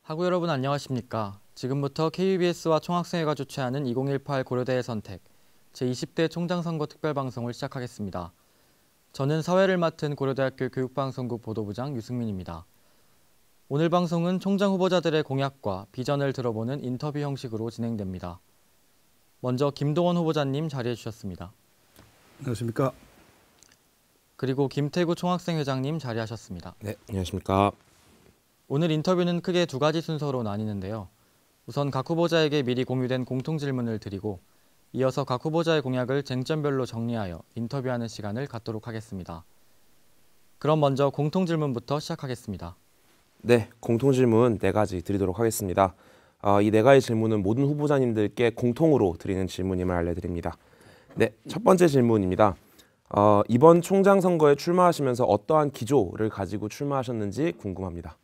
학우 여러분 안녕하십니까. 지금부터 KBS와 총학생회가 주최하는 2018 고려대의 선택 제20대 총장선거 특별방송을 시작하겠습니다. 저는 사회를 맡은 고려대학교 교육방송국 보도부장 유승민입니다. 오늘 방송은 총장 후보자들의 공약과 비전을 들어보는 인터뷰 형식으로 진행됩니다. 먼저 김동원 후보자님 자리해 주셨습니다. 안녕하십니까. 그리고 김태구 총학생회장님 자리하셨습니다. 네, 안녕하십니까. 오늘 인터뷰는 크게 두 가지 순서로 나뉘는데요. 우선 각 후보자에게 미리 공유된 공통 질문을 드리고 이어서 각 후보자의 공약을 쟁점별로 정리하여 인터뷰하는 시간을 갖도록 하겠습니다. 그럼 먼저 공통 질문부터 시작하겠습니다. 네, 공통 질문 4가지 드리도록 하겠습니다. 이 4가지 질문은 모든 후보자님들께 공통으로 드리는 질문임을 알려드립니다. 네, 첫 번째 질문입니다. 이번 총장 선거에 출마하시면서 어떠한 기조를 가지고 출마하셨는지 궁금합니다.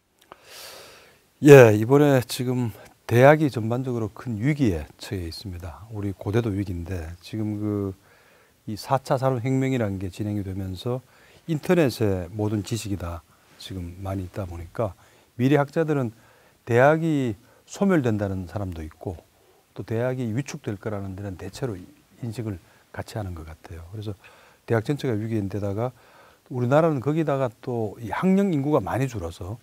예, 이번에 지금 대학이 전반적으로 큰 위기에 처해 있습니다. 우리 고대도 위기인데 지금 이 4차 산업혁명이라는 게 진행이 되면서 인터넷에 모든 지식이 다 지금 많이 있다 보니까 미래 학자들은 대학이 소멸된다는 사람도 있고 또 대학이 위축될 거라는 데는 대체로 인식을 같이 하는 것 같아요. 그래서 대학 전체가 위기인데다가 우리나라는 거기다가 또 이 학령 인구가 많이 줄어서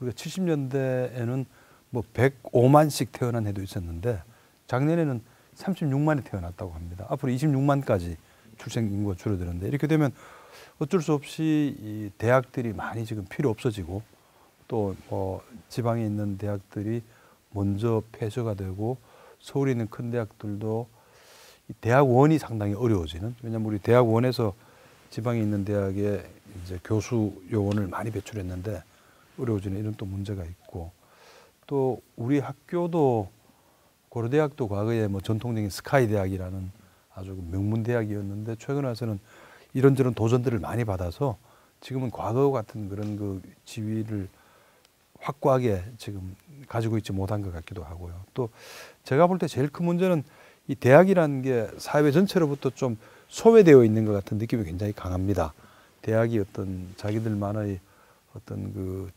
우리가 70년대에는 뭐 105만씩 태어난 해도 있었는데 작년에는 36만이 태어났다고 합니다. 앞으로 26만까지 출생 인구가 줄어드는데 이렇게 되면 어쩔 수 없이 이 대학들이 많이 지금 필요 없어지고 또 지방에 있는 대학들이 먼저 폐쇄가 되고 서울에 있는 큰 대학들도 이 대학원이 상당히 어려워지는, 왜냐하면 우리 대학원에서 지방에 있는 대학에 이제 교수 요원을 많이 배출했는데 어려워지는 이런 또 문제가 있고, 또 우리 학교도 고려대학도 과거에 뭐 전통적인 스카이 대학이라는 아주 명문 대학이었는데 최근 와서는 이런저런 도전들을 많이 받아서 지금은 과거 같은 그런 그 지위를 확고하게 지금 가지고 있지 못한 것 같기도 하고요. 또 제가 볼 때 제일 큰 문제는 이 대학이라는 게 사회 전체로부터 좀 소외되어 있는 것 같은 느낌이 굉장히 강합니다. 대학이 어떤 자기들만의 어떤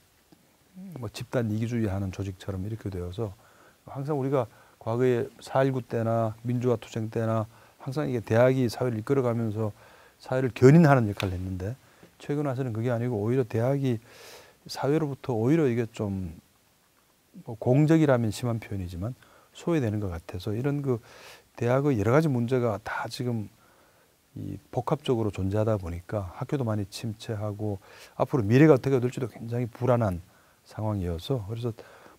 뭐 집단 이기주의 하는 조직처럼 이렇게 되어서 항상 우리가 과거에 4.19 때나 민주화 투쟁 때나 항상 이게 대학이 사회를 이끌어가면서 사회를 견인하는 역할을 했는데 최근 와서는 그게 아니고 오히려 대학이 사회로부터 오히려 이게 좀 뭐 공적이라면 심한 표현이지만 소외되는 것 같아서 이런 대학의 여러 가지 문제가 다 지금 이 복합적으로 존재하다 보니까 학교도 많이 침체하고 앞으로 미래가 어떻게 될지도 굉장히 불안한 상황이어서, 그래서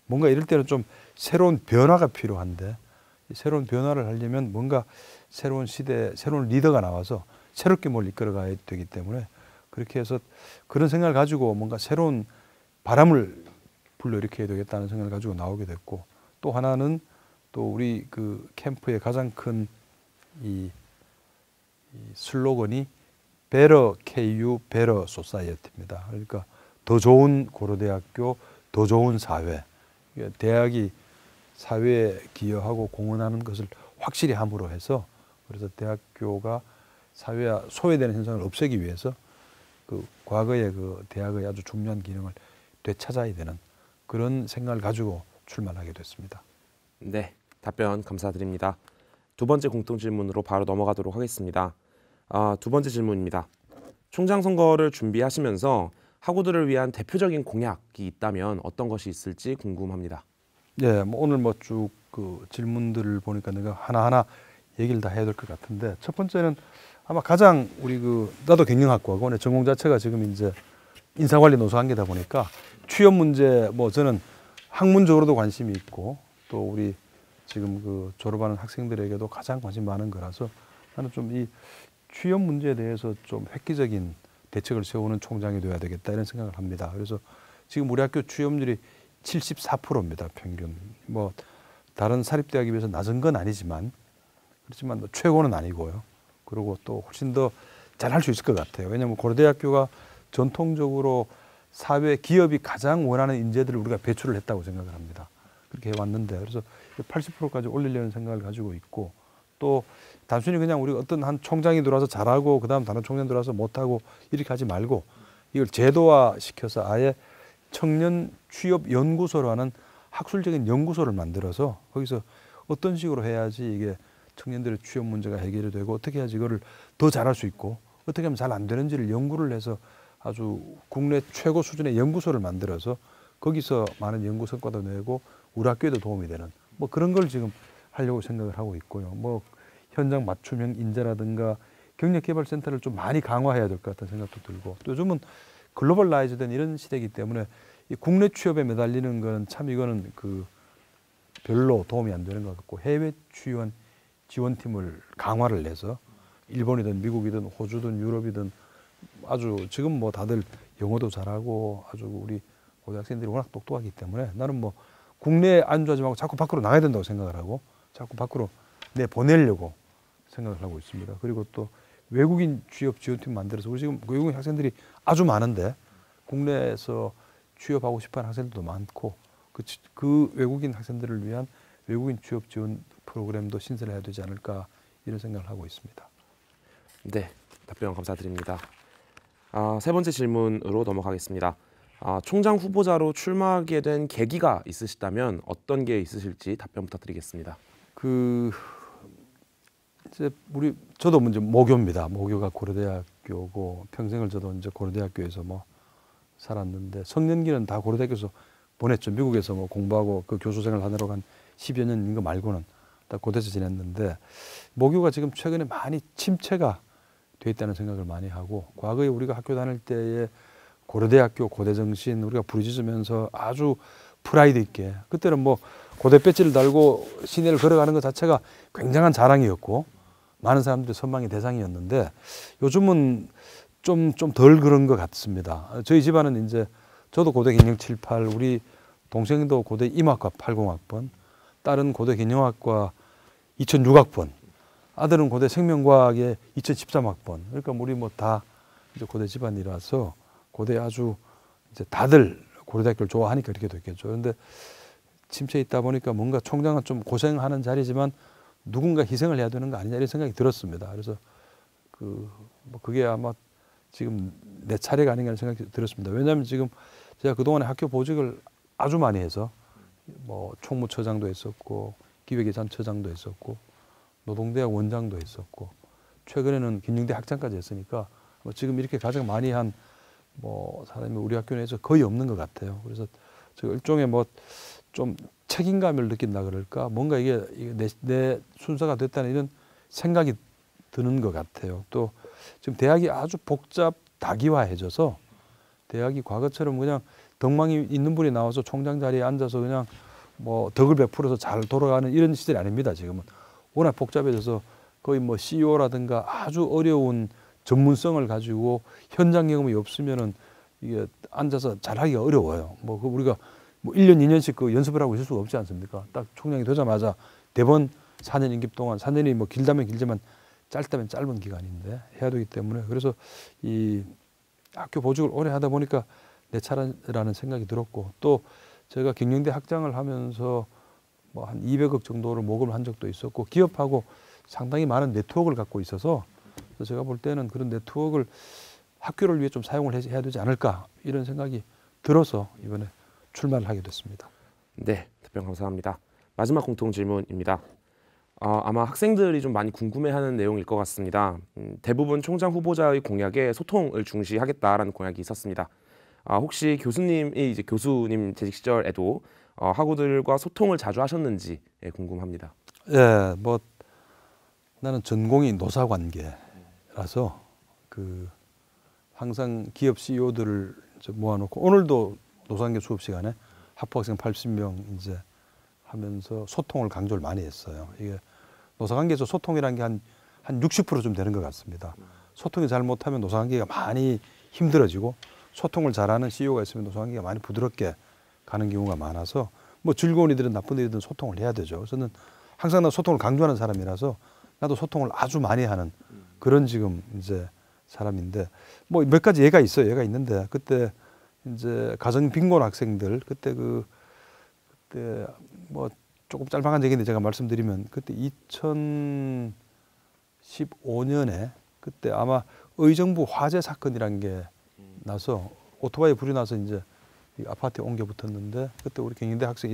뭔가 이럴 때는 좀 새로운 변화가 필요한데 새로운 변화를 하려면 뭔가 새로운 시대, 새로운 리더가 나와서 새롭게 뭘 이끌어 가야 되기 때문에 그렇게 해서 그런 생각을 가지고 뭔가 새로운 바람을 불러일으켜야 되겠다는 생각을 가지고 나오게 됐고, 또 하나는 또 우리 캠프의 가장 큰 이 슬로건이 Better KU, Better Society입니다. 그러니까 더 좋은 고려대학교, 더 좋은 사회. 대학이 사회에 기여하고 공헌하는 것을 확실히 함으로 해서, 그래서 대학교가 사회와 소외되는 현상을 없애기 위해서 과거의 대학의 아주 중요한 기능을 되찾아야 되는 그런 생각을 가지고 출마하게 됐습니다. 네, 답변 감사드립니다. 두 번째 공통 질문으로 바로 넘어가도록 하겠습니다. 두 번째 질문입니다. 총장 선거를 준비하시면서 학우들을 위한 대표적인 공약이 있다면 어떤 것이 있을지 궁금합니다. 네, 오늘 쭉 질문들을 보니까 내가 하나하나 얘기를 다 해야 될 것 같은데, 첫 번째는 아마 가장 우리 나도 경영학과고 전공 자체가 지금 이제 인사관리 노사관계다 보니까 취업 문제, 저는 학문적으로도 관심이 있고 또 우리 지금 졸업하는 학생들에게도 가장 관심 많은 거라서 나는 좀 이 취업 문제에 대해서 좀 획기적인 대책을 세우는 총장이 돼야 되겠다 이런 생각을 합니다. 그래서 지금 우리 학교 취업률이 74%입니다. 평균. 다른 사립대학에 비해서 낮은 건 아니지만 그렇지만 최고는 아니고요. 그리고 또 훨씬 더 잘할 수 있을 것 같아요. 왜냐하면 고려대학교가 전통적으로 사회 기업이 가장 원하는 인재들을 우리가 배출을 했다고 생각을 합니다. 그렇게 해왔는데, 그래서 80%까지 올리려는 생각을 가지고 있고, 또 단순히 그냥 우리가 어떤 한 총장이 들어와서 잘하고 그다음 다른 총장 들어와서 못하고 이렇게 하지 말고 이걸 제도화 시켜서 아예 청년 취업 연구소라는 학술적인 연구소를 만들어서 거기서 어떤 식으로 해야지 이게 청년들의 취업 문제가 해결이 되고 어떻게 해야지 이거를 더 잘할 수 있고 어떻게 하면 잘 안 되는지를 연구를 해서 아주 국내 최고 수준의 연구소를 만들어서 거기서 많은 연구 성과도 내고 우리 학교에도 도움이 되는 뭐 그런 걸 지금 하려고 생각을 하고 있고요. 뭐 현장 맞춤형 인재라든가 경력개발센터를 좀 많이 강화해야 될 것 같다는 생각도 들고 또 요즘은 글로벌라이즈된 이런 시대이기 때문에 이 국내 취업에 매달리는 거는 참 이거는 그 별로 도움이 안 되는 것 같고 해외 취업 지원팀을 강화를 해서 일본이든 미국이든 호주든 유럽이든 아주 지금 뭐 다들 영어도 잘하고 아주 우리 고등학생들이 워낙 똑똑하기 때문에 나는 뭐 국내에 안주하지 말고 자꾸 밖으로 나가야 된다고 생각을 하고 자꾸 밖으로 내보내려고 생각을 하고 있습니다. 그리고 또 외국인 취업 지원팀 만들어서 우리 지금 외국인 학생들이 아주 많은데 국내에서 취업하고 싶어하는 학생들도 많고 그 외국인 학생들을 위한 외국인 취업 지원 프로그램도 신설해야 되지 않을까 이런 생각을 하고 있습니다. 네, 답변 감사드립니다. 세 번째 질문으로 넘어가겠습니다. 총장 후보자로 출마하게 된 계기가 있으시다면 어떤 게 있으실지 답변 부탁드리겠습니다. 이제 저도 이제 모교입니다. 모교가 고려대학교고 평생을 저도 이제 고려대학교에서 뭐 살았는데 성년기는 다 고려대학교에서 보냈죠. 미국에서 뭐 공부하고 그 교수 생활 하느라고 한 10여 년인 거 말고는 다 고대에서 지냈는데 모교가 지금 최근에 많이 침체가 돼 있다는 생각을 많이 하고 과거에 우리가 학교 다닐 때에 고려대학교 고대 정신 우리가 부르짖으면서 아주 프라이드 있게 그때는 뭐 고대 배지를 달고 시내를 걸어가는 것 자체가 굉장한 자랑이었고 많은 사람들이 선망의 대상이었는데 요즘은 좀 덜 그런 것 같습니다. 저희 집안은 이제 저도 고대 경영 78, 우리 동생도 고대 임학과 80학번, 딸은 고대 경영학과 2006학번, 아들은 고대 생명과학의 2013학번. 그러니까 우리 뭐 다 이제 고대 집안이라서 고대 아주 이제 다들 고려대학교를 좋아하니까 이렇게 됐겠죠. 그런데 침체에 있다 보니까 뭔가 총장은 좀 고생하는 자리지만 누군가 희생을 해야 되는 거 아니냐 이런 생각이 들었습니다. 그래서 뭐 그게 아마 지금 내 차례가 아닌가 하는 생각이 들었습니다. 왜냐하면 지금 제가 그동안에 학교 보직을 아주 많이 해서 뭐 총무처장도 했었고 기획예산처장도 했었고 노동대학 원장도 했었고 최근에는 김영대 학장까지 했으니까 뭐 지금 이렇게 가장 많이 한 뭐 사람이 우리 학교 내에서 거의 없는 것 같아요. 그래서 저 일종의 뭐 좀 책임감을 느낀다 그럴까 뭔가 이게 내 순서가 됐다는 이런 생각이 드는 것 같아요. 또 지금 대학이 아주 복잡 다기화해져서 대학이 과거처럼 그냥 덕망이 있는 분이 나와서 총장 자리에 앉아서 그냥 뭐 덕을 베풀어서 잘 돌아가는 이런 시절이 아닙니다. 지금은 워낙 복잡해져서 거의 뭐 CEO라든가 아주 어려운 전문성을 가지고 현장 경험이 없으면은 이게 앉아서 잘하기가 어려워요. 뭐 우리가 뭐 1년, 2년씩 그 연습을 하고 있을 수가 없지 않습니까? 딱 총장이 되자마자 대번 4년 임기 동안 4년이 뭐 길다면 길지만 짧다면 짧은 기간인데 해야 되기 때문에 그래서 이 학교 보직을 오래 하다 보니까 내 차례라는 생각이 들었고 또 제가 경영대 학장을 하면서 뭐 한 200억 정도를 모금을 한 적도 있었고 기업하고 상당히 많은 네트워크를 갖고 있어서 제가 볼 때는 그런 네트워크를 학교를 위해 좀 사용을 해야 되지 않을까 이런 생각이 들어서 이번에 출마를 하게 됐습니다. 네, 답변 감사합니다. 마지막 공통 질문입니다. 아마 학생들이 좀 많이 궁금해하는 내용일 것 같습니다. 대부분 총장 후보자의 공약에 소통을 중시하겠다라는 공약이 있었습니다. 혹시 교수님이 이제 교수님 재직 시절에도 학우들과 소통을 자주 하셨는지 궁금합니다. 예, 뭐 나는 전공이 노사관계라서 항상 기업 CEO들을 모아놓고 오늘도 노사관계 수업 시간에 학부학생 80명 이제 하면서 소통을 강조를 많이 했어요. 이게 노사관계에서 소통이라는 게 한 60%좀 되는 것 같습니다. 소통이 잘못하면 노사관계가 많이 힘들어지고 소통을 잘하는 CEO가 있으면 노사관계가 많이 부드럽게 가는 경우가 많아서 뭐 즐거운 일이든 나쁜 일이든 소통을 해야 되죠. 저는 항상 나 소통을 강조하는 사람이라서 나도 소통을 아주 많이 하는 그런 지금 이제 사람인데 뭐 몇 가지 예가 있어요. 예가 있는데 그때 이제 가정 빈곤 학생들 그때 뭐 조금 짤막한 얘기인데 제가 말씀드리면 그때 2015년에 그때 아마 의정부 화재 사건이라는 게 나서 오토바이 불이 나서 이제 이 아파트에 옮겨 붙었는데 그때 우리 경희대 학생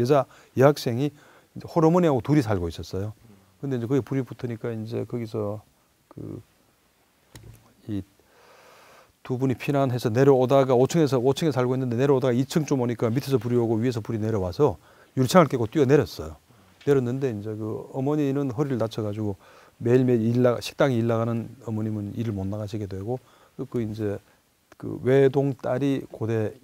여학생이 이제 홀어머니하고 둘이 살고 있었어요. 근데 이제 거기 불이 붙으니까 이제 거기서 그 이 두 분이 피난해서 내려오다가 5층에 살고 있는데 내려오다가 2층쯤 오니까 밑에서 불이 오고 위에서 불이 내려와서 유리창을 깨고 뛰어내렸어요. 내렸는데 이제 그 어머니는 허리를 다쳐가지고 매일매일 식당에 일 나가는 어머님은 일을 못 나가시게 되고 그 이제 그 외동 딸이 고대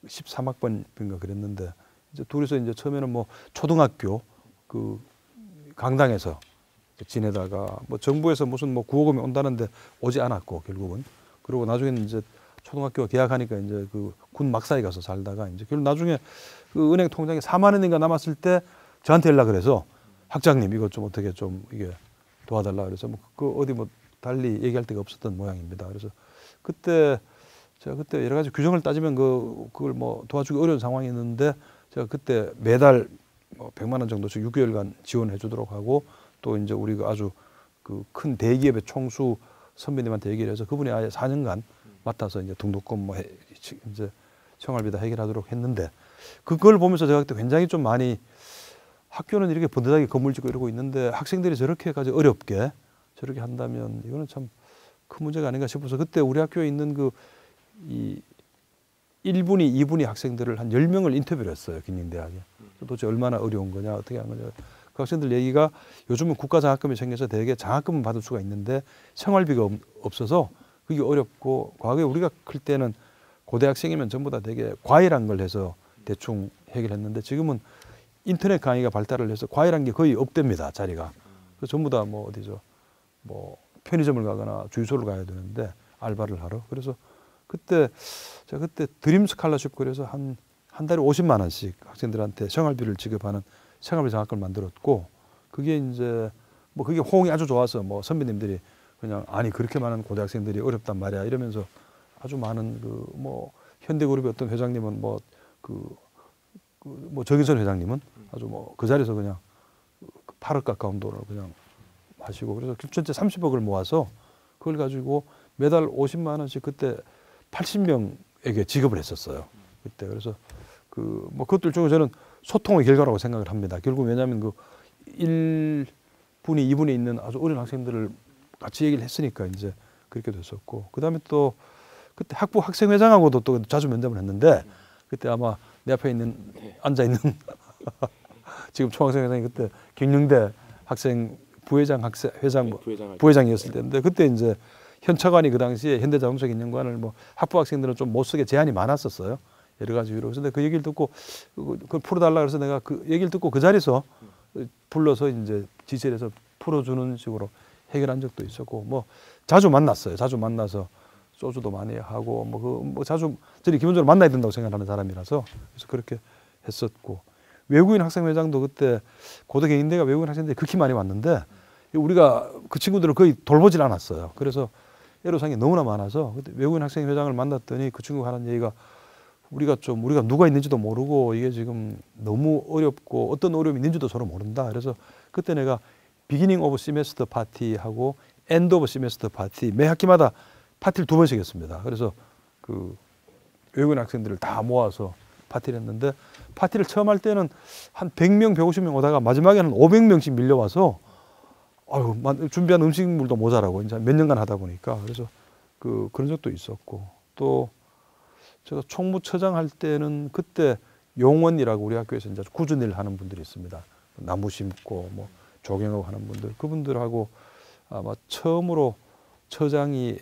2013학번인가 그랬는데 이제 둘이서 이제 처음에는 뭐 초등학교 그 강당에서 지내다가 뭐 정부에서 무슨 뭐 구호금이 온다는데 오지 않았고 결국은 그리고 나중에는 이제 초등학교가 개학하니까 이제 그 군 막사에 가서 살다가 이제 결국 나중에 그 은행 통장에 4만 원인가 남았을 때 저한테 연락을 해서 학장님 이거 좀 어떻게 좀 이게 도와달라 그래서 뭐 그 어디 뭐 달리 얘기할 데가 없었던 모양입니다. 그래서 그때 제가 그때 여러 가지 규정을 따지면 그걸 뭐 도와주기 어려운 상황이었는데 제가 그때 매달 뭐 100만 원 정도씩 6개월간 지원해 주도록 하고 또 이제 우리가 아주 그 큰 대기업의 총수 선배님한테 얘기를 해서 그분이 아예 4년간 맡아서 이제 등록금 뭐 이제 생활비 다 해결하도록 했는데 그걸 보면서 제가 그때 굉장히 좀 많이 학교는 이렇게 번듯하게 건물 짓고 이러고 있는데 학생들이 저렇게까지 어렵게 저렇게 한다면 이거는 참 큰 문제가 아닌가 싶어서 그때 우리 학교에 있는 그 이 1분위, 2분위 학생들을 한 10명을 인터뷰를 했어요. 경희대학에. 도대체 얼마나 어려운 거냐, 어떻게 한 거냐. 그 학생들 얘기가 요즘은 국가장학금이 생겨서 대개 장학금은 받을 수가 있는데 생활비가 없어서 그게 어렵고 과거에 우리가 클 때는 고대학생이면 전부 다 되게 과외란 걸 해서 대충 해결했는데 지금은 인터넷 강의가 발달을 해서 과외란 게 거의 없답니다. 자리가. 그래서 전부 다 뭐 어디죠. 뭐 편의점을 가거나 주유소를 가야 되는데 알바를 하러. 그래서 그때 제가 그때 드림 스칼러십 그래서 한 달에 50만 원씩 학생들한테 생활비를 지급하는 생활비 장학금을 만들었고 그게 이제 뭐 그게 호응이 아주 좋아서 뭐 선배님들이 그냥 아니 그렇게 많은 고대학생들이 어렵단 말이야 이러면서 아주 많은 그 뭐 현대그룹의 어떤 회장님은 뭐 뭐 정인선 회장님은 아주 뭐 그 자리에서 그냥 8억 가까운 돈을 그냥 하시고 그래서 전체 30억을 모아서 그걸 가지고 매달 50만 원씩 그때 80명에게 지급을 했었어요. 그때 그래서 그 뭐 그것들 중에 저는 소통의 결과라고 생각을 합니다. 결국 왜냐하면 그 1분위, 2분위 있는 아주 어린 학생들을 같이 얘기를 했으니까 이제 그렇게 됐었고 그 다음에 또 그때 학부 학생회장하고도 또 자주 면담을 했는데 그때 아마 내 앞에 있는 앉아 있는 지금 총학생회장이 그때 경영대 학생 부회장 회장 부회장이었을 때인데 그때 이제 현 차관이 그 당시에 현대자동차 경영관을 뭐 학부 학생들은 좀 못 쓰게 제한이 많았었어요. 여러 가지 이유로. 그래서 그 얘기를 듣고 그걸 풀어달라 그래서 내가 그 얘기를 듣고 그 자리에서 불러서 이제 지시를 해서 풀어주는 식으로 해결한 적도 있었고 뭐 자주 만났어요. 자주 만나서 소주도 많이 하고 뭐 자주 저희 기본적으로 만나야 된다고 생각하는 사람이라서 그래서 그렇게 했었고 외국인 학생회장도 그때 고대 경희대가 외국인 학생들이 극히 많이 왔는데 우리가 그 친구들을 거의 돌보질 않았어요. 그래서 애로사항이 너무나 많아서 그때 외국인 학생회장을 만났더니 그 친구가 하는 얘기가 우리가 누가 있는지도 모르고 이게 지금 너무 어렵고 어떤 어려움이 있는지도 서로 모른다. 그래서 그때 내가 비기닝 오브 시메스터 파티하고 엔드 오브 시메스터 파티 매 학기마다 파티를 2번씩 했습니다. 그래서 그 외국인 학생들을 다 모아서 파티를 했는데 파티를 처음 할 때는 한 100명, 150명 오다가 마지막에는 500명씩 밀려와서 아유, 준비한 음식물도 모자라고 이제 몇 년간 하다 보니까 그래서 그런 적도 있었고 또 제가 총무처장 할 때는 그때 용원이라고 우리 학교에서 이제 꾸준히 일 하는 분들이 있습니다. 나무 심고 뭐 조경하고 하는 분들 그분들하고 아마 처음으로 처장이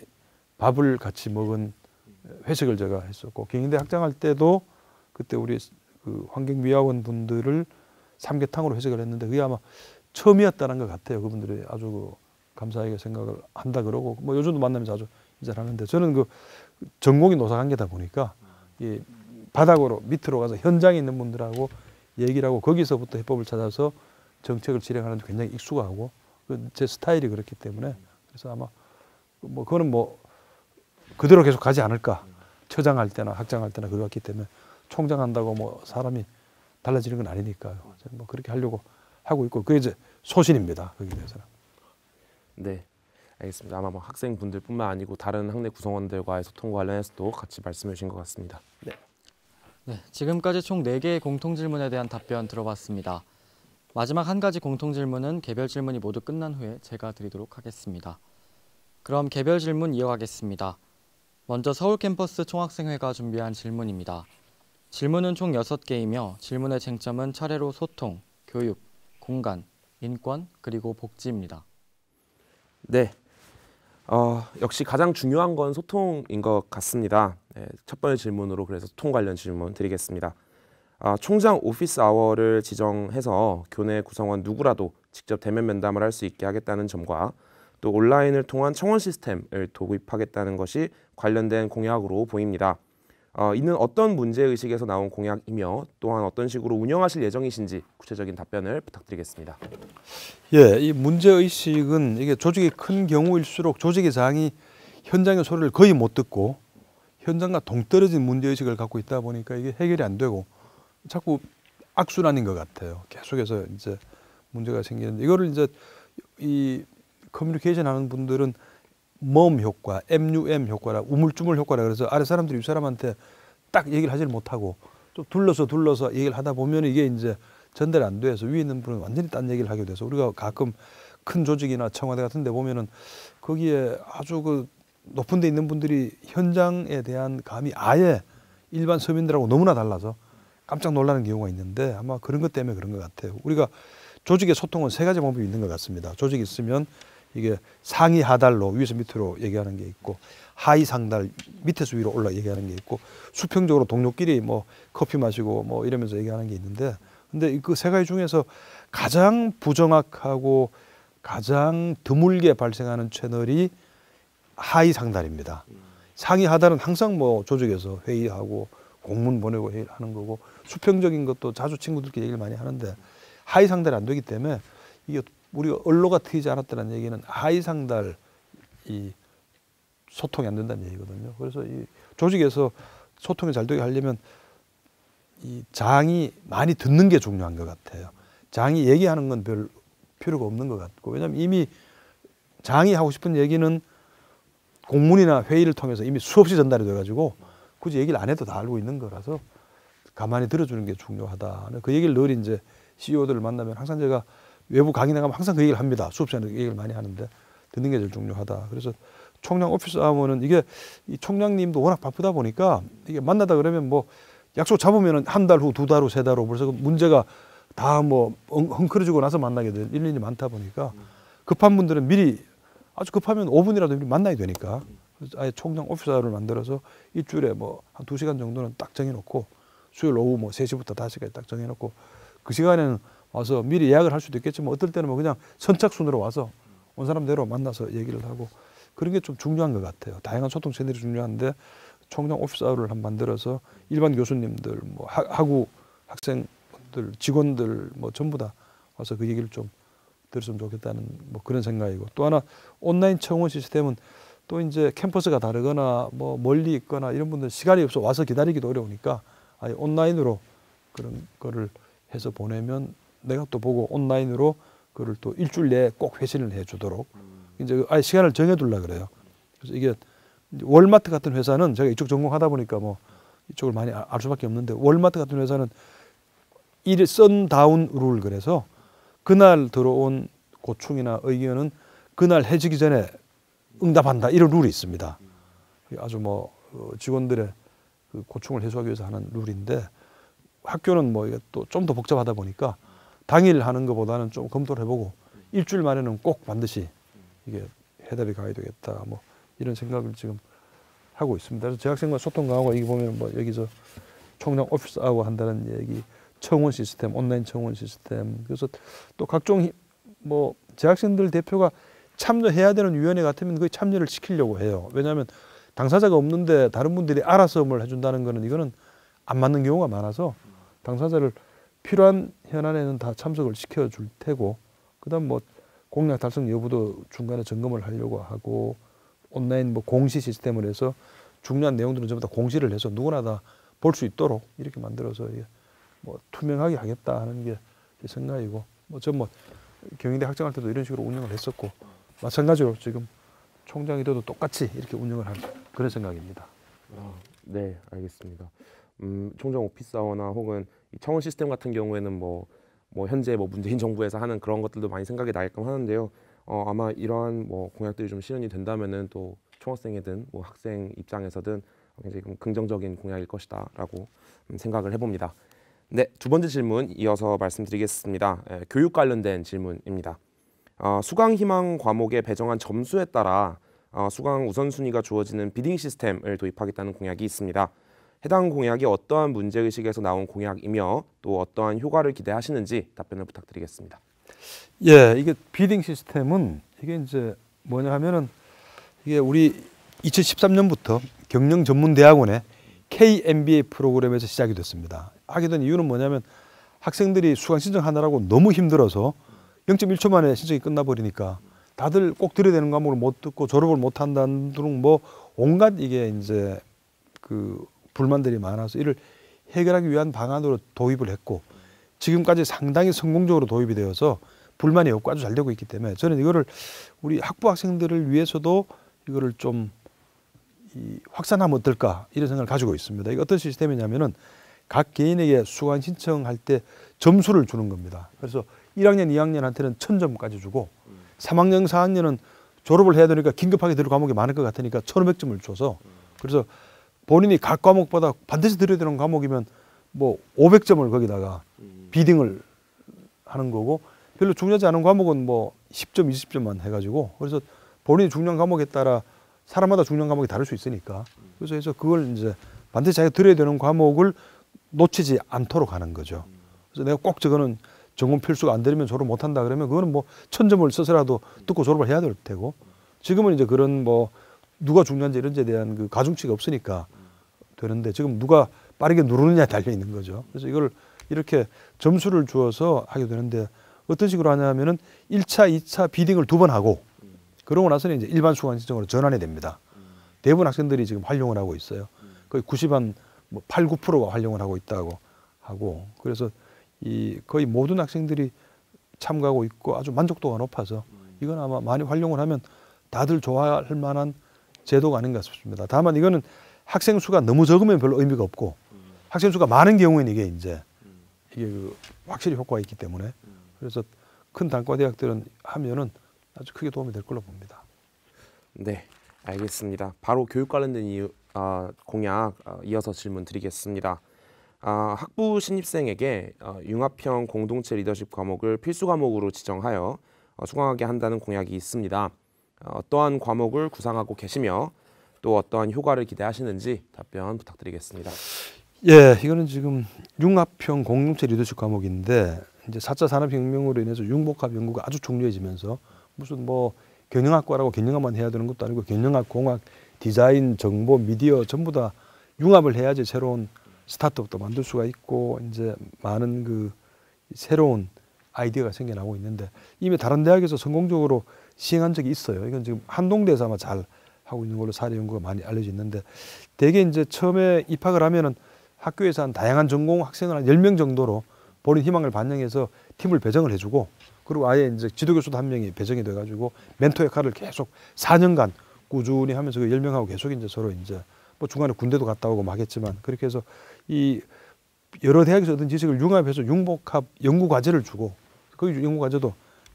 밥을 같이 먹은 회식을 제가 했었고 경희대 학장 할 때도 그때 우리 그 환경미화원 분들을 삼계탕으로 회식을 했는데 그게 아마 처음이었다는 것 같아요. 그분들이 아주 감사하게 생각을 한다 그러고 뭐 요즘도 만나면서 아주 인사하는데 저는 그 전공이 노사관계다 보니까 이 바닥으로 밑으로 가서 현장에 있는 분들하고 얘기를 하고 거기서부터 해법을 찾아서 정책을 진행하는 데 굉장히 익숙하고 제 스타일이 그렇기 때문에 그래서 아마 뭐 그거는 뭐 그대로 계속 가지 않을까. 처장할 때나 학장할 때나 그렇기 때문에 총장한다고 뭐 사람이 달라지는 건 아니니까요. 뭐 그렇게 하려고 하고 있고 그게 이제 소신입니다. 거기에 대해서는. 네, 알겠습니다. 아마 뭐 학생분들뿐만 아니고 다른 학내 구성원들과의 소통과 관련해서도 같이 말씀해 주신 것 같습니다. 네. 네, 지금까지 총 4개의 공통질문에 대한 답변 들어봤습니다. 마지막 한 가지 공통질문은 개별 질문이 모두 끝난 후에 제가 드리도록 하겠습니다. 그럼 개별 질문 이어가겠습니다. 먼저 서울 캠퍼스 총학생회가 준비한 질문입니다. 질문은 총 6개이며 질문의 쟁점은 차례로 소통, 교육, 공간, 인권, 그리고 복지입니다. 네, 역시 가장 중요한 건 소통인 것 같습니다. 네, 첫 번째 질문으로 그래서 소통 관련 질문 드리겠습니다. 총장 오피스 아워를 지정해서 교내 구성원 누구라도 직접 대면 면담을 할 수 있게 하겠다는 점과 또 온라인을 통한 청원 시스템을 도입하겠다는 것이 관련된 공약으로 보입니다. 이는 어떤 문제의식에서 나온 공약이며 또한 어떤 식으로 운영하실 예정이신지 구체적인 답변을 부탁드리겠습니다. 예, 이 문제의식은 이게 조직이 큰 경우일수록 조직의 장이 현장의 소리를 거의 못 듣고 현장과 동떨어진 문제의식을 갖고 있다 보니까 이게 해결이 안 되고 자꾸 악순환인 것 같아요. 계속해서 이제 문제가 생기는데 이거를 이제 이 커뮤니케이션 하는 분들은 MUM 효과, MUM 효과라 우물쭈물 효과라 그래서 아래 사람들이 위 사람한테 딱 얘기를 하지를 못하고 좀 둘러서 얘기를 하다 보면 이게 이제 전달이 안 돼서 위에 있는 분은 완전히 딴 얘기를 하게 돼서 우리가 가끔 큰 조직이나 청와대 같은 데 보면은 거기에 아주 그 높은 데 있는 분들이 현장에 대한 감이 아예 일반 서민들하고 너무나 달라서 깜짝 놀라는 경우가 있는데 아마 그런 것 때문에 그런 것 같아요. 우리가 조직의 소통은 3가지 방법이 있는 것 같습니다. 조직이 있으면 이게 상위 하달로 위에서 밑으로 얘기하는 게 있고 하위 상달 밑에서 위로 올라 얘기하는 게 있고 수평적으로 동료끼리 뭐 커피 마시고 뭐 이러면서 얘기하는 게 있는데 근데 그 3가지 중에서 가장 부정확하고 가장 드물게 발생하는 채널이 하위 상달입니다. 상위 하달은 항상 뭐 조직에서 회의하고 공문 보내고 회의를 하는 거고 수평적인 것도 자주 친구들끼리 얘기를 많이 하는데 하위 상달이 안 되기 때문에 이게 우리가 언로가 트이지 않았다는 얘기는 하위 상달 이 소통이 안 된다는 얘기거든요. 그래서 이 조직에서 소통이 잘 되게 하려면 이 장이 많이 듣는 게 중요한 것 같아요. 장이 얘기하는 건 별 필요가 없는 것 같고 왜냐하면 이미 장이 하고 싶은 얘기는 공문이나 회의를 통해서 이미 수없이 전달이 돼가지고 굳이 얘기를 안 해도 다 알고 있는 거라서 가만히 들어주는 게 중요하다. 그 얘기를 늘 이제 CEO들을 만나면 항상 제가 외부 강의 나가면 항상 그 얘기를 합니다. 수업 시간에 그 얘기를 많이 하는데 듣는 게 제일 중요하다. 그래서 총장 오피스 아워는 이게 이 총장님도 워낙 바쁘다 보니까 이게 만나다 그러면 뭐 약속 잡으면은 한 달 후, 2달 후, 3달 후 벌써 그 문제가 다 뭐 헝클어지고 나서 만나게 될 일이 많다 보니까 급한 분들은 미리 아주 급하면 5분이라도 미리 만나야 되니까 그래서 아예 총장 오피스 아워를 만들어서 일주일에 뭐 한 2시간 정도는 딱 정해놓고 수요일 오후 뭐 3시부터 5시까지 딱 정해놓고 그 시간에는 와서 미리 예약을 할 수도 있겠지만 어떨 때는 뭐 그냥 선착순으로 와서 온 사람대로 만나서 얘기를 하고 그런 게 좀 중요한 것 같아요. 다양한 소통 채널이 중요한데 총장 오피스 아워를 한 만들어서 일반 교수님들, 뭐 학우 학생들, 직원들 뭐 전부 다 와서 그 얘기를 좀 들었으면 좋겠다는 뭐 그런 생각이고 또 하나 온라인 청원 시스템은 또 이제 캠퍼스가 다르거나 뭐 멀리 있거나 이런 분들 시간이 없어 와서 기다리기도 어려우니까 아예 온라인으로 그런 거를 해서 보내면 내가 또 보고 온라인으로 그걸 또 일주일 내에 꼭 회신을 해주도록 이제 아예 시간을 정해둘라 그래요. 그래서 이게 월마트 같은 회사는 제가 이쪽 전공하다 보니까 뭐 이쪽을 많이 알 수밖에 없는데 월마트 같은 회사는 일 선다운 룰 그래서 그날 들어온 고충이나 의견은 그날 해지기 전에 응답한다 이런 룰이 있습니다. 아주 뭐 직원들의 그 고충을 해소하기 위해서 하는 룰인데 학교는 뭐 이게 또 좀 더 복잡하다 보니까 당일 하는 것보다는 좀 검토를 해보고 일주일 만에는 꼭 반드시 이게 해답이 가야 되겠다 뭐 이런 생각을 지금 하고 있습니다. 그래서 재학생과 소통 강화가 여기 보면 뭐 여기서 총장 오피스 아워 한다는 얘기, 청원 시스템, 온라인 청원 시스템 그래서 또 각종 뭐 재학생들 대표가 참여해야 되는 위원회 같으면 그 참여를 시키려고 해요. 왜냐하면 당사자가 없는데 다른 분들이 알아서 뭘 해준다는 거는 이거는 안 맞는 경우가 많아서 당사자를 필요한 현안에는 다 참석을 시켜줄 테고 그다음 뭐 공약 달성 여부도 중간에 점검을 하려고 하고 온라인 뭐 공시 시스템을 해서 중요한 내용들은 전부 다 공시를 해서 누구나 다 볼 수 있도록 이렇게 만들어서 뭐 투명하게 하겠다 하는 게 생각이고 뭐 전 뭐 경희대 학생할 때도 이런 식으로 운영을 했었고 마찬가지로 지금 총장이 돼도 똑같이 이렇게 운영을 하는 그런 생각입니다. 네, 알겠습니다. 총정 오피스아워나 혹은 이 청원 시스템 같은 경우에는 뭐 현재 뭐 문재인 정부에서 하는 그런 것들도 많이 생각이 나게끔 하는데요. 아마 이러한 뭐 공약들이 좀 실현이 된다면은 또 총학생이든 뭐 학생 입장에서든 굉장히 긍정적인 공약일 것이다라고 생각을 해봅니다. 네, 두 번째 질문 이어서 말씀드리겠습니다. 교육 관련된 질문입니다. 수강 희망 과목에 배정한 점수에 따라 수강 우선순위가 주어지는 비딩 시스템을 도입하겠다는 공약이 있습니다. 해당 공약이 어떠한 문제의식에서 나온 공약이며 또 어떠한 효과를 기대하시는지 답변을 부탁드리겠습니다. 예, 이게 비딩 시스템은 이게 이제 뭐냐 하면은 이게 우리 2013년부터 경영 전문 대학원의 KMBA 프로그램에서 시작이 됐습니다. 하게 된 이유는 뭐냐면 학생들이 수강 신청하느라고 너무 힘들어서 0.1초 만에 신청이 끝나버리니까 다들 꼭 들어야 되는 과목을 못 듣고 졸업을 못 한다는 등 뭐 온갖 이게 이제 그 불만들이 많아서 이를 해결하기 위한 방안으로 도입을 했고 지금까지 상당히 성공적으로 도입이 되어서 불만이 없고 아주 잘 되고 있기 때문에 저는 이거를 우리 학부 학생들을 위해서도 이거를 좀 확산하면 어떨까 이런 생각을 가지고 있습니다. 이게 어떤 시스템이냐면은 각 개인에게 수강 신청할 때 점수를 주는 겁니다. 그래서 1학년, 2학년한테는 1000점까지 주고 3학년, 4학년은 졸업을 해야 되니까 긴급하게 들을 과목이 많을 것 같으니까 1500점을 줘서 그래서 본인이 각 과목보다 반드시 들어야 되는 과목이면 뭐 500점을 거기다가 비딩을 하는 거고 별로 중요하지 않은 과목은 뭐 10점, 20점만 해가지고 그래서 본인이 중요한 과목에 따라 사람마다 중요한 과목이 다를 수 있으니까 그래서 해서 그걸 이제 반드시 자기가 들어야 되는 과목을 놓치지 않도록 하는 거죠. 그래서 내가 꼭 저거는 전공 필수가 안 되면 졸업 못 한다 그러면 그거는 뭐 1000점을 써서라도 듣고 졸업을 해야 될 테고 지금은 이제 그런 뭐 누가 중요한지 이런 데에 대한 그 가중치가 없으니까 되는데 지금 누가 빠르게 누르느냐에 달려 있는 거죠. 그래서 이걸 이렇게 점수를 주어서 하게 되는데 어떤 식으로 하냐면은 1차, 2차 비딩을 2번 하고 그러고 나서는 이제 일반 수강 신청으로 전환이 됩니다. 대부분 학생들이 지금 활용을 하고 있어요. 거의 90한 뭐 8, 9%가 활용을 하고 있다고 하고 그래서 이 거의 모든 학생들이 참가하고 있고 아주 만족도가 높아서 이건 아마 많이 활용을 하면 다들 좋아할 만한 제도가 아닌가 싶습니다. 다만 이거는 학생 수가 너무 적으면 별로 의미가 없고 학생 수가 많은 경우에는 이게 이제 이게 그 확실히 효과가 있기 때문에 그래서 큰 단과 대학들은 하면은 아주 크게 도움이 될 걸로 봅니다. 네, 알겠습니다. 바로 교육 관련된 공약 이어서 질문 드리겠습니다. 학부 신입생에게 융합형 공동체 리더십 과목을 필수 과목으로 지정하여 수강하게 한다는 공약이 있습니다. 어떠한 과목을 구상하고 계시며 또 어떠한 효과를 기대하시는지 답변 부탁드리겠습니다. 예, 이거는 지금 융합형 공동체 리더십 과목인데 이제 4차 산업혁명으로 인해서 융복합 연구가 아주 중요해지면서 무슨 뭐 경영학과라고 경영학만 해야 되는 것도 아니고 경영학, 공학, 디자인, 정보, 미디어 전부 다 융합을 해야지 새로운 스타트업도 만들 수가 있고 이제 많은 그 새로운 아이디어가 생겨나고 있는데 이미 다른 대학에서 성공적으로 시행한 적이 있어요. 이건 지금 한동대에서 아마 잘 하고 있는 걸로 사례 연구가 많이 알려져 있는데 대개 이제 처음에 입학을 하면은 학교에서 한 다양한 전공 학생을 한 10명 정도로 본인 희망을 반영해서 팀을 배정을 해주고 그리고 아예 이제 지도교수도 한 명이 배정이 돼가지고 멘토 역할을 계속 4년간 꾸준히 하면서 그 10명하고 계속 이제 서로 이제 뭐 중간에 군대도 갔다 오고 막 했지만 그렇게 해서 이 여러 대학에서 얻은 지식을 융합해서 융복합 연구 과제를 주고 그 연구 과제도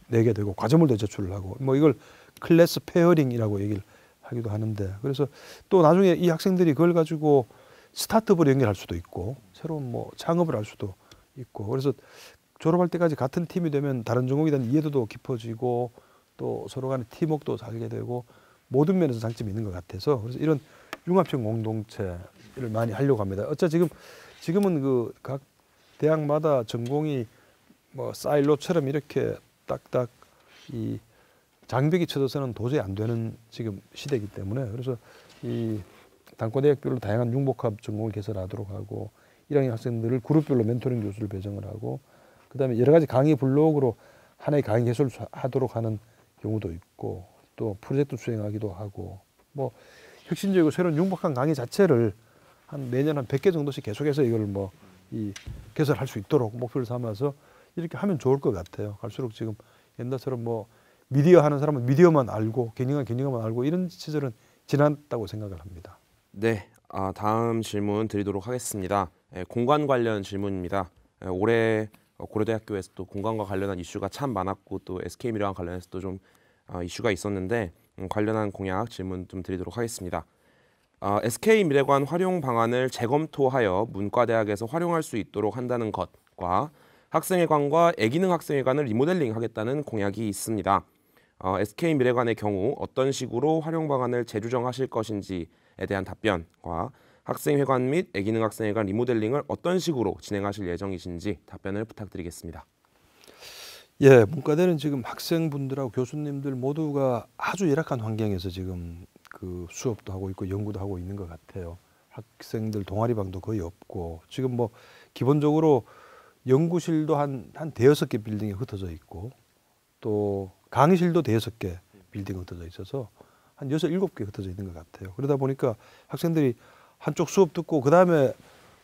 내게 되고 과제물도 제출을 하고 뭐 이걸 클래스 페어링이라고 얘기를 하기도 하는데 그래서 또 나중에 이 학생들이 그걸 가지고 스타트업으로 연결할 수도 있고 새로운 뭐 창업을 할 수도 있고 그래서 졸업할 때까지 같은 팀이 되면 다른 전공에 대한 이해도도 깊어지고 또 서로 간의 팀워크도 살게 되고 모든 면에서 장점이 있는 것 같아서 그래서 이런 융합형 공동체를 많이 하려고 합니다. 어차 지금은 그 각 대학마다 전공이 뭐 사일로처럼 이렇게 딱딱 이 장벽이 쳐져서는 도저히 안 되는 지금 시대이기 때문에 그래서 이 단과대학별로 다양한 융복합 전공을 개설하도록 하고 1학년 학생들을 그룹별로 멘토링 교수를 배정을 하고 그다음에 여러 가지 강의 블록으로 하나의 강의 개설을 하도록 하는 경우도 있고 또 프로젝트 수행하기도 하고 뭐 혁신적이고 새로운 융복합 강의 자체를 한 매년 한 100개 정도씩 계속해서 이걸 뭐 이 개설할 수 있도록 목표를 삼아서 이렇게 하면 좋을 것 같아요. 갈수록 지금 옛날처럼 뭐 미디어 하는 사람은 미디어만 알고 경영만 알고 이런 시절은 지났다고 생각을 합니다. 네, 다음 질문 드리도록 하겠습니다. 공간 관련 질문입니다. 올해 고려대학교에서 또 공간과 관련한 이슈가 참 많았고 또 SK미래관 관련해서도 좀 이슈가 있었는데 관련한 공약 질문 좀 드리도록 하겠습니다. SK미래관 활용 방안을 재검토하여 문과대학에서 활용할 수 있도록 한다는 것과 학생회관과 애기능 학생회관을 리모델링 하겠다는 공약이 있습니다. SK미래관의 경우 어떤 식으로 활용 방안을 재조정하실 것인지에 대한 답변과 학생회관 및 애기능 학생회관 리모델링을 어떤 식으로 진행하실 예정이신지 답변을 부탁드리겠습니다. 예, 문과대는 지금 학생분들하고 교수님들 모두가 아주 열악한 환경에서 지금 그 수업도 하고 있고 연구도 하고 있는 것 같아요. 학생들 동아리방도 거의 없고 지금 뭐 기본적으로 연구실도 한 대여섯 개 빌딩에 흩어져 있고 또 강의실도 대여섯 개 빌딩에 흩어져 있어서 한 6, 7개 흩어져 있는 것 같아요. 그러다 보니까 학생들이 한쪽 수업 듣고 그 다음에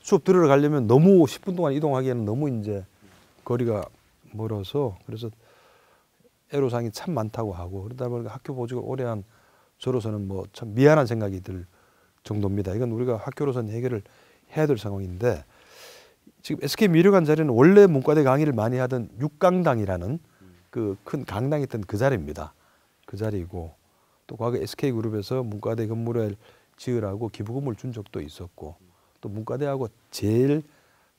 수업 들으러 가려면 너무 10분 동안 이동하기에는 너무 이제 거리가 멀어서 그래서 애로사항이 참 많다고 하고 그러다 보니까 학교 보직을 오래 한 저로서는 뭐 참 미안한 생각이 들 정도입니다. 이건 우리가 학교로서는 해결을 해야 될 상황인데 지금 SK미래관 자리는 원래 문과대 강의를 많이 하던 육강당이라는 그 큰 강당이 있던 그 자리입니다. 그 자리이고 또 과거 SK그룹에서 문과대 건물을 지으라고 기부금을 준 적도 있었고 또 문과대하고 제일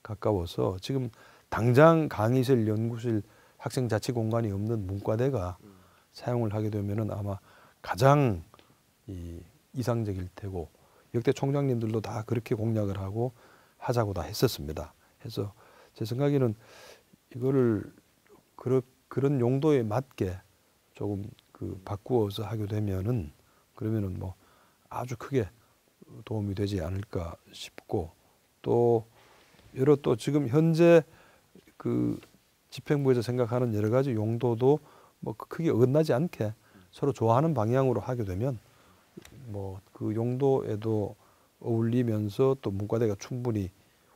가까워서 지금 당장 강의실, 연구실, 학생 자치 공간이 없는 문과대가 사용을 하게 되면은 아마 가장 이상적일 테고 역대 총장님들도 다 그렇게 공약을 하고 하자고 다 했었습니다. 그래서 제 생각에는 이거를 그런 용도에 맞게 조금 그 바꾸어서 하게 되면은 그러면은 뭐 아주 크게 도움이 되지 않을까 싶고 또 여러 또 지금 현재 그 집행부에서 생각하는 여러 가지 용도도 뭐 크게 어긋나지 않게 서로 좋아하는 방향으로 하게 되면 뭐 그 용도에도 어울리면서 또 문과대가 충분히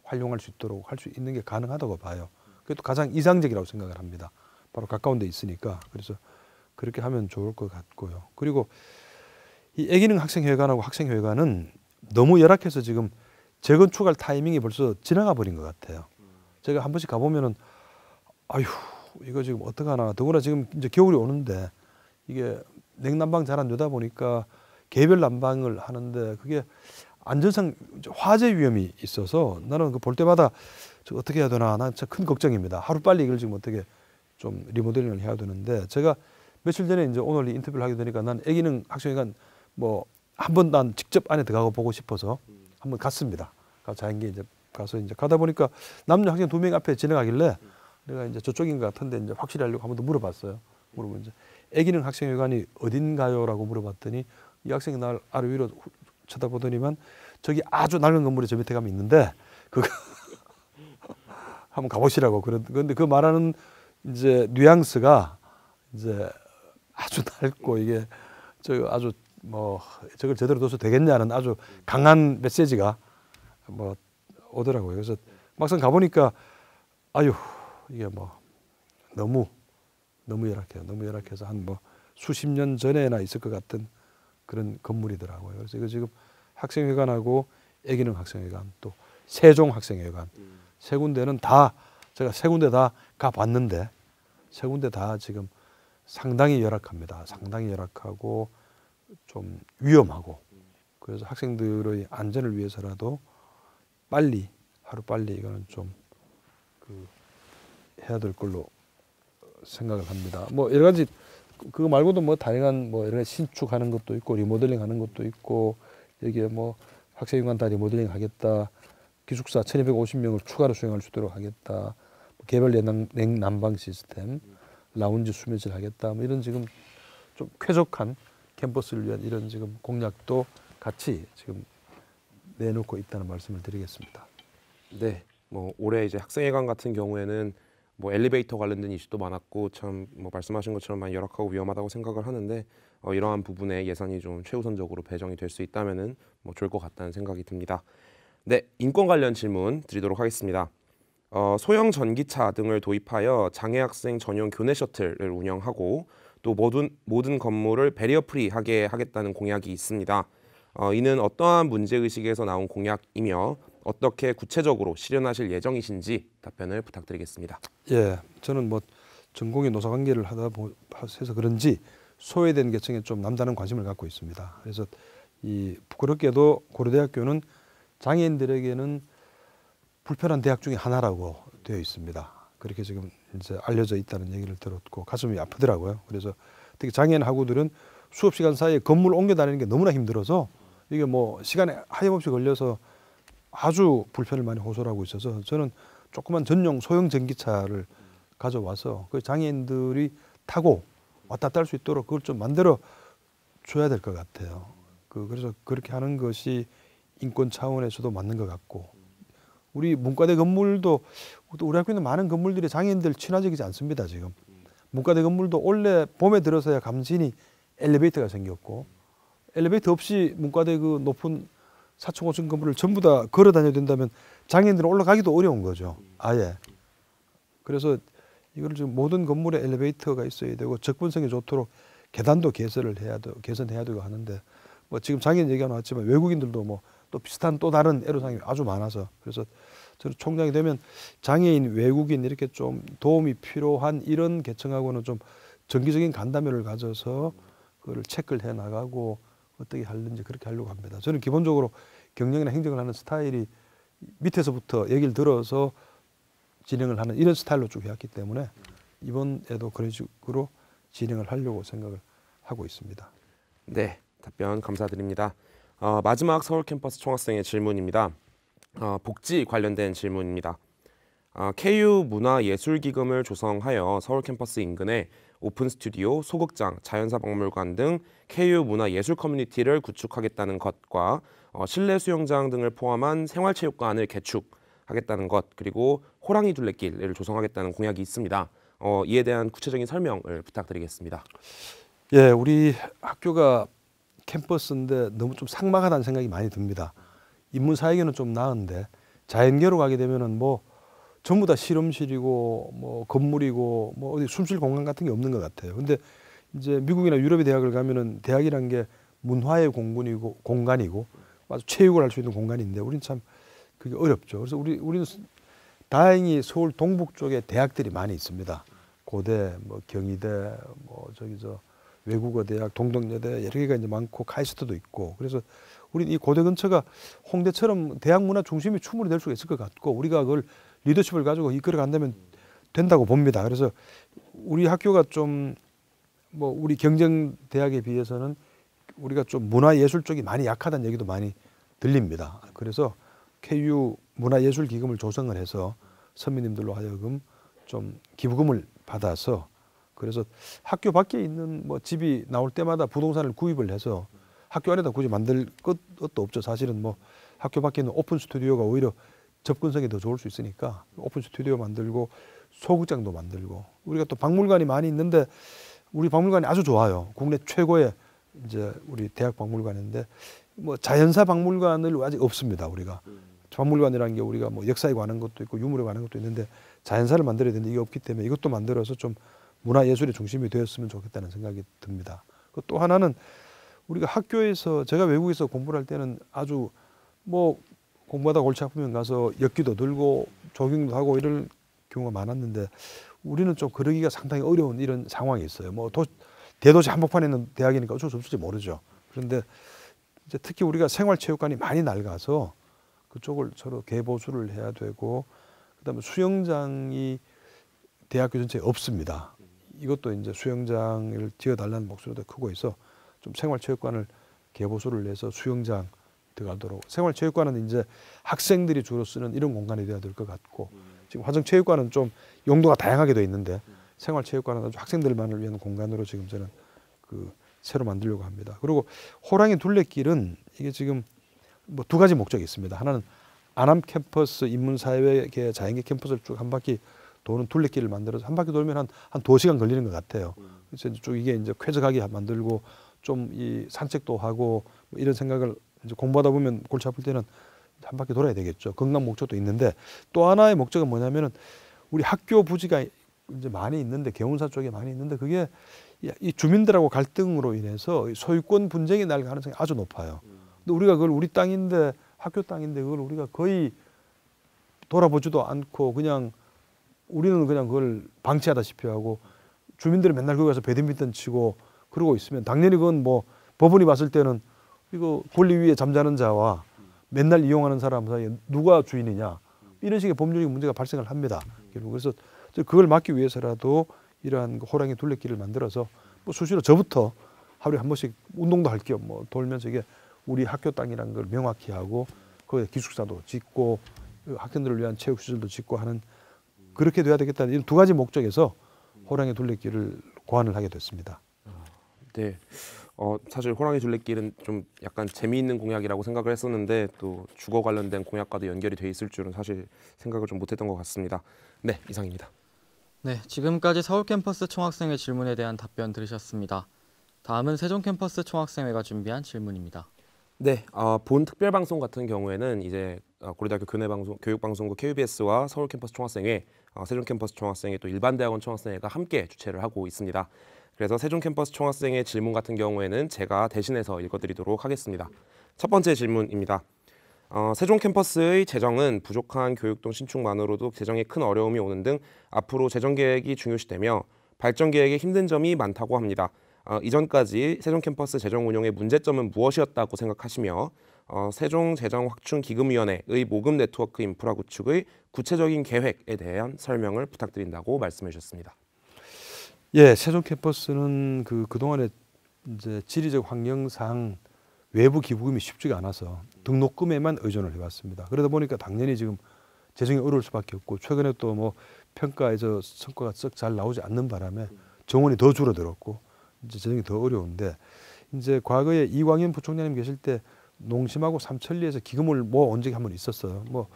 활용할 수 있도록 할 수 있는 게 가능하다고 봐요. 그것도 가장 이상적이라고 생각을 합니다. 바로 가까운 데 있으니까. 그래서 그렇게 하면 좋을 것 같고요. 그리고 이 애기능 학생회관하고 학생회관은 너무 열악해서 지금 재건축할 타이밍이 벌써 지나가 버린 것 같아요. 제가 한 번씩 가보면은 아휴 이거 지금 어떡하나. 더구나 지금 이제 겨울이 오는데 이게 냉난방 잘 안 되다 보니까 개별 난방을 하는데 그게 안전상 화재 위험이 있어서 나는 그 볼 때마다 저 어떻게 해야 되나 난 진짜 큰 걱정입니다. 하루 빨리 이걸 지금 어떻게 좀 리모델링을 해야 되는데 제가 며칠 전에 이제 오늘 이 인터뷰를 하게 되니까 난 애기능 학생회관 뭐 한 번 난 직접 안에 들어가고 보고 싶어서 한번 갔습니다. 자연계 이제 가서 이제 가다 보니까 남녀 학생 2명 앞에 지나가길래 내가 이제 저쪽인 것 같은데 이제 확실히 하려고 한 번 더 물어봤어요. 물어보면 이제 애기능 학생회관이 어딘가요라고 물어봤더니 이 학생이 날 아래 위로 쳐다보더니만 저기 아주 낡은 건물이 저 밑에 가면 있는데 그거 한번 가보시라고 그런데 그 말하는 이제 뉘앙스가 이제 아주 낡고 이게 저 아주 뭐 저걸 제대로 둬서 되겠냐는 아주 강한 메시지가 뭐 오더라고요. 그래서 막상 가보니까 아유 이게 뭐 너무 열악해요. 너무 열악해서 한 뭐 수십 년 전에나 있을 것 같은 그런 건물이더라고요. 그래서 이거 지금 학생회관하고 애기능 학생회관 또 세종 학생회관 세 군데는 다 제가 세 군데 다 가봤는데 세 군데 다 지금 상당히 열악합니다. 상당히 열악하고 좀 위험하고 그래서 학생들의 안전을 위해서라도 빨리 하루 빨리 이거는 좀 해야 될 걸로 생각을 합니다. 뭐 여러 가지 그거 말고도 뭐 다양한 뭐 여러 가지 신축하는 것도 있고 리모델링 하는 것도 있고 여기에 뭐 학생회관 다 리모델링 하겠다. 기숙사 1250명을 추가로 수용할 수 있도록 하겠다. 개별 냉난방 시스템, 라운지 수면실 하겠다. 뭐 이런 지금 좀 쾌적한 캠퍼스를 위한 이런 지금 공약도 같이 지금 내놓고 있다는 말씀을 드리겠습니다. 네, 뭐 올해 이제 학생회관 같은 경우에는 뭐 엘리베이터 관련된 이슈도 많았고 참 뭐 말씀하신 것처럼 많이 열악하고 위험하다고 생각을 하는데 이러한 부분에 예산이 좀 최우선적으로 배정이 될 수 있다면은 뭐 좋을 것 같다는 생각이 듭니다. 네, 인권 관련 질문 드리도록 하겠습니다. 소형 전기차 등을 도입하여 장애 학생 전용 교내 셔틀을 운영하고 또 모든 건물을 배리어 프리하게 하겠다는 공약이 있습니다. 이는 어떠한 문제의식에서 나온 공약이며 어떻게 구체적으로 실현하실 예정이신지 답변을 부탁드리겠습니다. 예, 저는 뭐 전공의 노사관계를 해서 그런지 소외된 계층에 좀 남다른 관심을 갖고 있습니다. 그래서 이 부끄럽게도 고려대학교는 장애인들에게는 불편한 대학 중에 하나라고 되어 있습니다. 그렇게 지금 이제 알려져 있다는 얘기를 들었고 가슴이 아프더라고요. 그래서 특히 장애인 학우들은 수업 시간 사이에 건물 옮겨 다니는 게 너무나 힘들어서 이게 뭐 시간에 하염없이 걸려서 아주 불편을 많이 호소하고 있어서 저는 조그만 전용 소형 전기차를 가져와서 그 장애인들이 타고 왔다 갔다 할 수 있도록 그걸 좀 만들어 줘야 될 것 같아요. 그래서 그렇게 하는 것이 인권 차원에서도 맞는 것 같고 우리 문과대 건물도 우리 학교는 많은 건물들이 장애인들 친화적이지 않습니다. 지금 문과대 건물도 올해 봄에 들어서야 감진이 엘리베이터가 생겼고 엘리베이터 없이 문과대 그 높은 4층 5층 건물을 전부 다 걸어 다녀야 된다면 장애인들은 올라가기도 어려운 거죠. 아예. 그래서 이거를 지금 모든 건물에 엘리베이터가 있어야 되고 접근성이 좋도록 계단도 개선해야 되고 하는데 뭐 지금 장애인 얘기가 나왔지만 외국인들도 뭐 또 비슷한 또 다른 애로사항이 아주 많아서 그래서 저는 총장이 되면 장애인, 외국인 이렇게 좀 도움이 필요한 이런 계층하고는 좀 정기적인 간담회를 가져서 그걸 체크를 해 나가고 어떻게 하는지 그렇게 하려고 합니다. 저는 기본적으로 경영이나 행정을 하는 스타일이 밑에서부터 얘기를 들어서 진행을 하는 이런 스타일로 쭉 해왔기 때문에 이번에도 그런 식으로 진행을 하려고 생각을 하고 있습니다. 네, 답변 감사드립니다. 마지막 서울 캠퍼스 총학생의 질문입니다. 복지 관련된 질문입니다. KU 문화예술기금을 조성하여 서울 캠퍼스 인근에 오픈 스튜디오, 소극장, 자연사 박물관 등 KU 문화예술 커뮤니티를 구축하겠다는 것과 실내 수영장 등을 포함한 생활체육관을 개축하겠다는 것 그리고 호랑이 둘레길을 조성하겠다는 공약이 있습니다. 이에 대한 구체적인 설명을 부탁드리겠습니다. 예, 우리 학교가 캠퍼스인데 너무 좀 삭막하다는 생각이 많이 듭니다. 인문사회계는 좀 나은데 자연계로 가게 되면은 뭐 전부 다 실험실이고 뭐 건물이고 뭐 어디 숨쉴 공간 같은 게 없는 것 같아요. 근데 이제 미국이나 유럽의 대학을 가면은 대학이란 게 문화의 공간이고 아주 체육을 할 수 있는 공간인데 우리는 참 그게 어렵죠. 그래서 우리는 다행히 서울 동북 쪽에 대학들이 많이 있습니다. 고대, 뭐 경희대, 뭐 외국어 대학, 동덕여대 여러 개가 이제 많고 카이스트도 있고 그래서 우리 이 고대 근처가 홍대처럼 대학 문화 중심이 충분히 될 수가 있을 것 같고 우리가 그걸 리더십을 가지고 이끌어 간다면 된다고 봅니다. 그래서 우리 학교가 좀 뭐 우리 경쟁 대학에 비해서는 우리가 좀 문화예술 쪽이 많이 약하다는 얘기도 많이 들립니다. 그래서 KU 문화예술기금을 조성을 해서 선배님들로 하여금 좀 기부금을 받아서 그래서 학교 밖에 있는 뭐 집이 나올 때마다 부동산을 구입을 해서 학교 안에다 굳이 만들 것도 없죠. 사실은 뭐 학교 밖에 있는 오픈 스튜디오가 오히려 접근성이 더 좋을 수 있으니까 오픈 스튜디오 만들고 소극장도 만들고 우리가 또 박물관이 많이 있는데 우리 박물관이 아주 좋아요. 국내 최고의 이제 우리 대학 박물관인데 뭐 자연사 박물관을 아직 없습니다. 우리가 박물관이라는 게 우리가 뭐 역사에 관한 것도 있고 유물에 관한 것도 있는데 자연사를 만들어야 되는데 이게 없기 때문에 이것도 만들어서 좀 문화예술의 중심이 되었으면 좋겠다는 생각이 듭니다. 또 하나는 우리가 학교에서 제가 외국에서 공부를 할 때는 아주 뭐 공부하다 골치 아프면 가서 엮기도 들고 조깅도 하고 이럴 경우가 많았는데 우리는 좀 그러기가 상당히 어려운 이런 상황이 있어요. 뭐 대도시 한복판에 있는 대학이니까 어쩔 수 없을지 모르죠. 그런데 이제 특히 우리가 생활체육관이 많이 낡아서 그쪽을 서로 개보수를 해야 되고 그다음에 수영장이 대학교 전체에 없습니다. 이것도 이제 수영장을 지어달라는 목소리도 크고 있어 좀 생활체육관을 개보수를 내서 수영장 들어가도록 생활체육관은 이제 학생들이 주로 쓰는 이런 공간이 되어야 될 것 같고 지금 화정체육관은 좀 용도가 다양하게 되어 있는데 생활체육관은 아주 학생들만을 위한 공간으로 지금 저는 새로 만들려고 합니다. 그리고 호랑이 둘레길은 이게 지금 뭐 두 가지 목적이 있습니다. 하나는 안암 캠퍼스 인문사회계 자연계 캠퍼스를 쭉 한 바퀴 도는 둘레길을 만들어서 한 바퀴 돌면 한 2시간 걸리는 것 같아요. 그래서 쭉 이게 이제 쾌적하게 만들고 좀 이 산책도 하고 뭐 이런 생각을 이제 공부하다 보면 골치 아플 때는 한 바퀴 돌아야 되겠죠. 건강 목적도 있는데 또 하나의 목적은 뭐냐면은 우리 학교 부지가 이제 많이 있는데 개운사 쪽에 많이 있는데 그게 이 주민들하고 갈등으로 인해서 소유권 분쟁이 날 가능성이 아주 높아요. 근데 우리가 그걸 우리 땅인데 학교 땅인데 그걸 우리가 거의 돌아보지도 않고 그냥 우리는 그냥 그걸 방치하다시피 하고 주민들은 맨날 거기 가서 배드민턴 치고 그러고 있으면 당연히 그건 뭐 법원이 봤을 때는 이거 권리 위에 잠자는 자와 맨날 이용하는 사람 사이에 누가 주인이냐 이런 식의 법률적 문제가 발생을 합니다. 결국 그래서 그걸 막기 위해서라도 이러한 호랑이 둘레길을 만들어서 뭐 수시로 저부터 하루에 한 번씩 운동도 할 겸 뭐 돌면서 이게 우리 학교 땅이라는 걸 명확히 하고 거기에 기숙사도 짓고 학생들을 위한 체육시설도 짓고 하는 그렇게 돼야 되겠다는 이런 두 가지 목적에서 호랑이 둘레길을 고안을 하게 됐습니다. 네. 사실 호랑이 둘레길은 좀 약간 재미있는 공약이라고 생각을 했었는데 또 주거 관련된 공약과도 연결이 돼 있을 줄은 사실 생각을 좀 못했던 것 같습니다. 네, 이상입니다. 네, 지금까지 서울 캠퍼스 총학생회 질문에 대한 답변 들으셨습니다. 다음은 세종 캠퍼스 총학생회가 준비한 질문입니다. 네, 본 특별방송 같은 경우에는 이제 고려대학교 교육방송국 KBS와 서울 캠퍼스 총학생회, 세종 캠퍼스 총학생회 또 일반대학원 총학생회가 함께 주최를 하고 있습니다. 그래서 세종 캠퍼스 총학생회 질문 같은 경우에는 제가 대신해서 읽어드리도록 하겠습니다. 첫 번째 질문입니다. 세종 캠퍼스의 재정은 부족한 교육동 신축만으로도 재정에 큰 어려움이 오는 등 앞으로 재정 계획이 중요시되며 발전 계획에 힘든 점이 많다고 합니다. 이전까지 세종 캠퍼스 재정 운용의 문제점은 무엇이었다고 생각하시며 세종재정확충기금위원회의 모금 네트워크 인프라 구축의 구체적인 계획에 대한 설명을 부탁드린다고 말씀해 주셨습니다. 예, 세종 캠퍼스는 그동안에 이제 지리적 환경상 외부 기부금이 쉽지가 않아서 등록금에만 의존을 해왔습니다. 그러다 보니까 당연히 지금 재정이 어려울 수밖에 없고 최근에 또 뭐 평가에서 성과가 썩 잘 나오지 않는 바람에 정원이 더 줄어들었고 이제 재정이 더 어려운데 이제 과거에 이광현 부총장님 계실 때 농심하고 삼천리에서 기금을 모아온 적이 한 번 있었어요. 뭐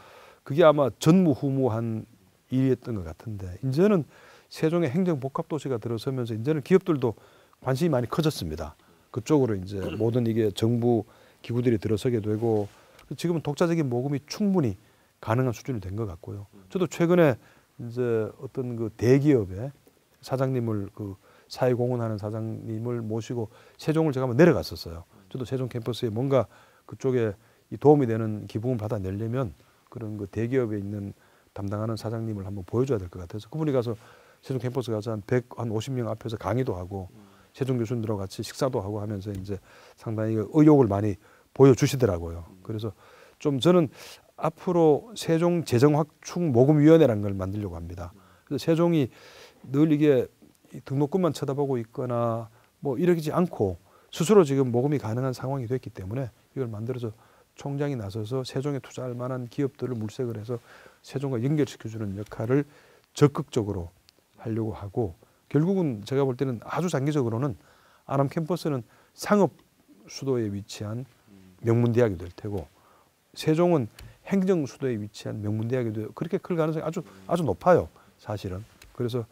그게 아마 전무후무한 일이었던 것 같은데 이제는 세종의 행정복합도시가 들어서면서 이제는 기업들도 관심이 많이 커졌습니다. 그쪽으로 이제 모든 이게 정부 기구들이 들어서게 되고 지금은 독자적인 모금이 충분히 가능한 수준이 된 것 같고요. 저도 최근에 이제 어떤 그 대기업의 사장님을 사회공헌하는 사장님을 모시고 세종을 제가 한번 내려갔었어요. 저도 세종 캠퍼스에 뭔가 그쪽에 도움이 되는 기부금을 받아내려면 그런 그 대기업에 있는 담당하는 사장님을 한번 보여줘야 될 것 같아서 그분이 가서 세종 캠퍼스 가서 한 150명 앞에서 강의도 하고 세종 교수님들하고 같이 식사도 하고 하면서 이제 상당히 의욕을 많이 보여주시더라고요. 그래서 좀 저는 앞으로 세종 재정확충 모금위원회라는 걸 만들려고 합니다. 그래서 세종이 늘 이게 등록금만 쳐다보고 있거나 뭐 이러지 않고 스스로 지금 모금이 가능한 상황이 됐기 때문에 이걸 만들어서 총장이 나서서 세종에 투자할 만한 기업들을 물색을 해서 세종과 연결시켜주는 역할을 적극적으로 하려고 하고 결국은 제가 볼 때는 아주 장기적으로는 아남 캠퍼스는 상업 수도에 위치한 명문대학이 될 테고 세종은 행정 수도에 위치한 명문대학이 될 그렇게 클 가능성이 아주 높아요. 사실은. 그래서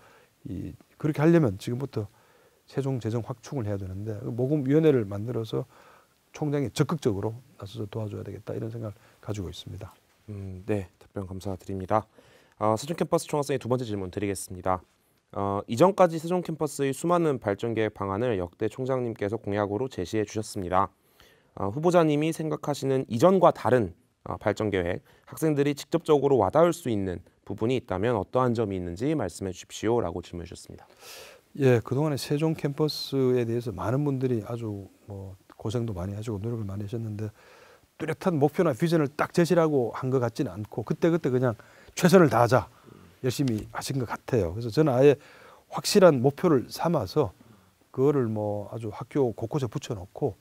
그렇게 하려면 지금부터 세종 재정 확충을 해야 되는데 모금위원회를 만들어서 총장이 적극적으로 나서서 도와줘야 되겠다 이런 생각을 가지고 있습니다. 네, 답변 감사드립니다. 세종 캠퍼스 총학생회 두 번째 질문 드리겠습니다. 이전까지 세종 캠퍼스의 수많은 발전 계획 방안을 역대 총장님께서 공약으로 제시해 주셨습니다. 후보자님이 생각하시는 이전과 다른 발전 계획, 학생들이 직접적으로 와닿을 수 있는 부분이 있다면 어떠한 점이 있는지 말씀해 주십시오라고 질문해 주셨습니다. 예, 그동안에 세종 캠퍼스에 대해서 많은 분들이 아주 뭐 고생도 많이 하시고 노력을 많이 하셨는데 뚜렷한 목표나 비전을 딱 제시하고 한 것 같지는 않고 그때그때 그냥 최선을 다하자 열심히 하신 것 같아요. 그래서 저는 아예 확실한 목표를 삼아서 그거를 뭐 아주 학교 곳곳에 붙여놓고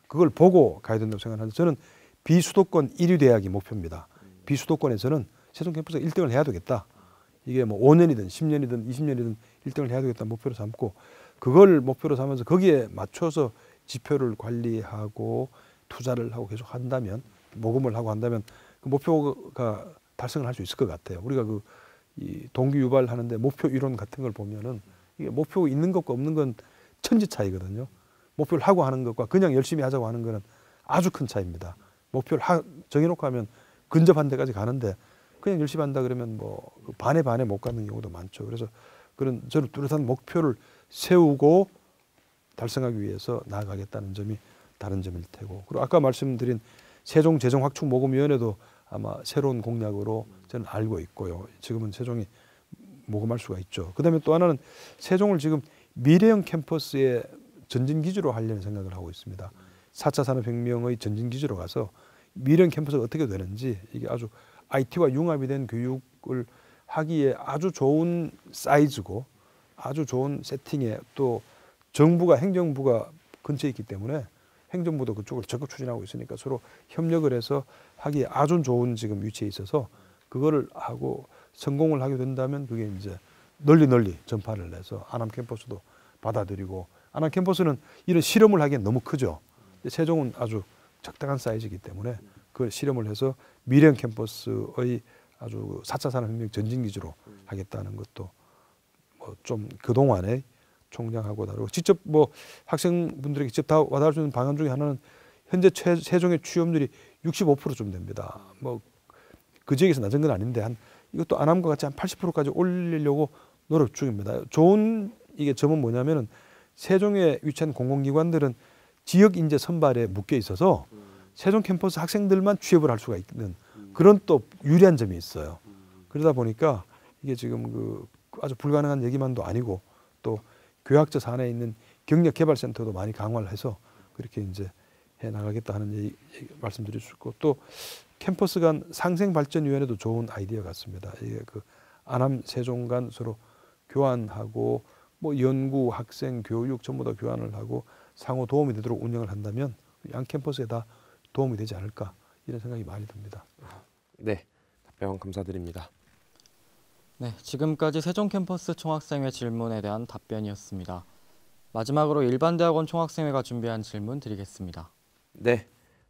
그걸 보고 가야 된다고 생각하는데 저는 비수도권 1위 대학이 목표입니다. 비수도권에서는 세종 캠퍼스가 1등을 해야 되겠다. 이게 뭐 5년이든 10년이든 20년이든 1등을 해야 되겠다 목표로 삼고 그걸 목표로 삼아서 거기에 맞춰서 지표를 관리하고 투자를 하고 계속 한다면 모금을 하고 한다면 그 목표가 달성을 할 수 있을 것 같아요. 우리가 이 동기 유발하는데 목표 이론 같은 걸 보면은 이게 목표 있는 것과 없는 건 천지 차이거든요. 목표를 하고 하는 것과 그냥 열심히 하자고 하는 거는 아주 큰 차이입니다. 목표를 정해놓고 하면 근접한 데까지 가는데 그냥 열심히 한다 그러면 뭐 반에 못 가는 경우도 많죠. 그래서 저는 뚜렷한 목표를 세우고 달성하기 위해서 나아가겠다는 점이 다른 점일 테고, 그리고 아까 말씀드린 세종 재정확충모금위원회도 아마 새로운 공약으로 저는 알고 있고요. 지금은 세종이 모금할 수가 있죠. 그다음에 또 하나는 세종을 지금 미래형 캠퍼스의 전진기지로 하려는 생각을 하고 있습니다. 4차 산업혁명의 전진기지로 가서 미래형 캠퍼스가 어떻게 되는지, 이게 아주 IT와 융합이 된 교육을 하기에 아주 좋은 사이즈고 아주 좋은 세팅에, 또 정부가 행정부가 근처에 있기 때문에 행정부도 그쪽을 적극 추진하고 있으니까 서로 협력을 해서 하기에 아주 좋은 지금 위치에 있어서, 그거를 하고 성공을 하게 된다면 그게 이제 널리 전파를 내서 안암 캠퍼스도 받아들이고, 안암 캠퍼스는 이런 실험을 하기엔 너무 크죠. 세종은 아주 적당한 사이즈이기 때문에 그 실험을 해서 미래형 캠퍼스의 아주 4차 산업혁명 전진기지로 하겠다는 것도 뭐 좀 그동안에 총장하고 다르고 직접 뭐 학생분들에게 직접 다 와닿을 수 있는 방안 중에 하나는 현재 세종의 취업률이 65%좀 됩니다. 뭐 그 지역에서 낮은 건 아닌데 이것도 안암과 같이 한 80%까지 올리려고 노력 중입니다. 좋은 이게 점은 뭐냐면은 세종에 위치한 공공기관들은 지역 인재 선발에 묶여 있어서 세종 캠퍼스 학생들만 취업을 할 수가 있는 그런 또 유리한 점이 있어요. 그러다 보니까 이게 지금 그 아주 불가능한 얘기만도 아니고, 또 교학저 산에 있는 경력개발센터도 많이 강화를 해서 그렇게 이제 해 나가겠다 하는 말씀드릴 수 있고, 또 캠퍼스 간 상생발전위원회도 좋은 아이디어 같습니다. 이게 그 안암 세종 간 서로 교환하고 뭐 연구, 학생, 교육 전부 다 교환을 하고 상호 도움이 되도록 운영을 한다면 양 캠퍼스에 다 도움이 되지 않을까, 이런 생각이 많이 듭니다. 네, 답변 감사드립니다. 네, 지금까지 세종 캠퍼스 총학생회 질문에 대한 답변이었습니다. 마지막으로 일반대학원 총학생회가 준비한 질문 드리겠습니다. 네,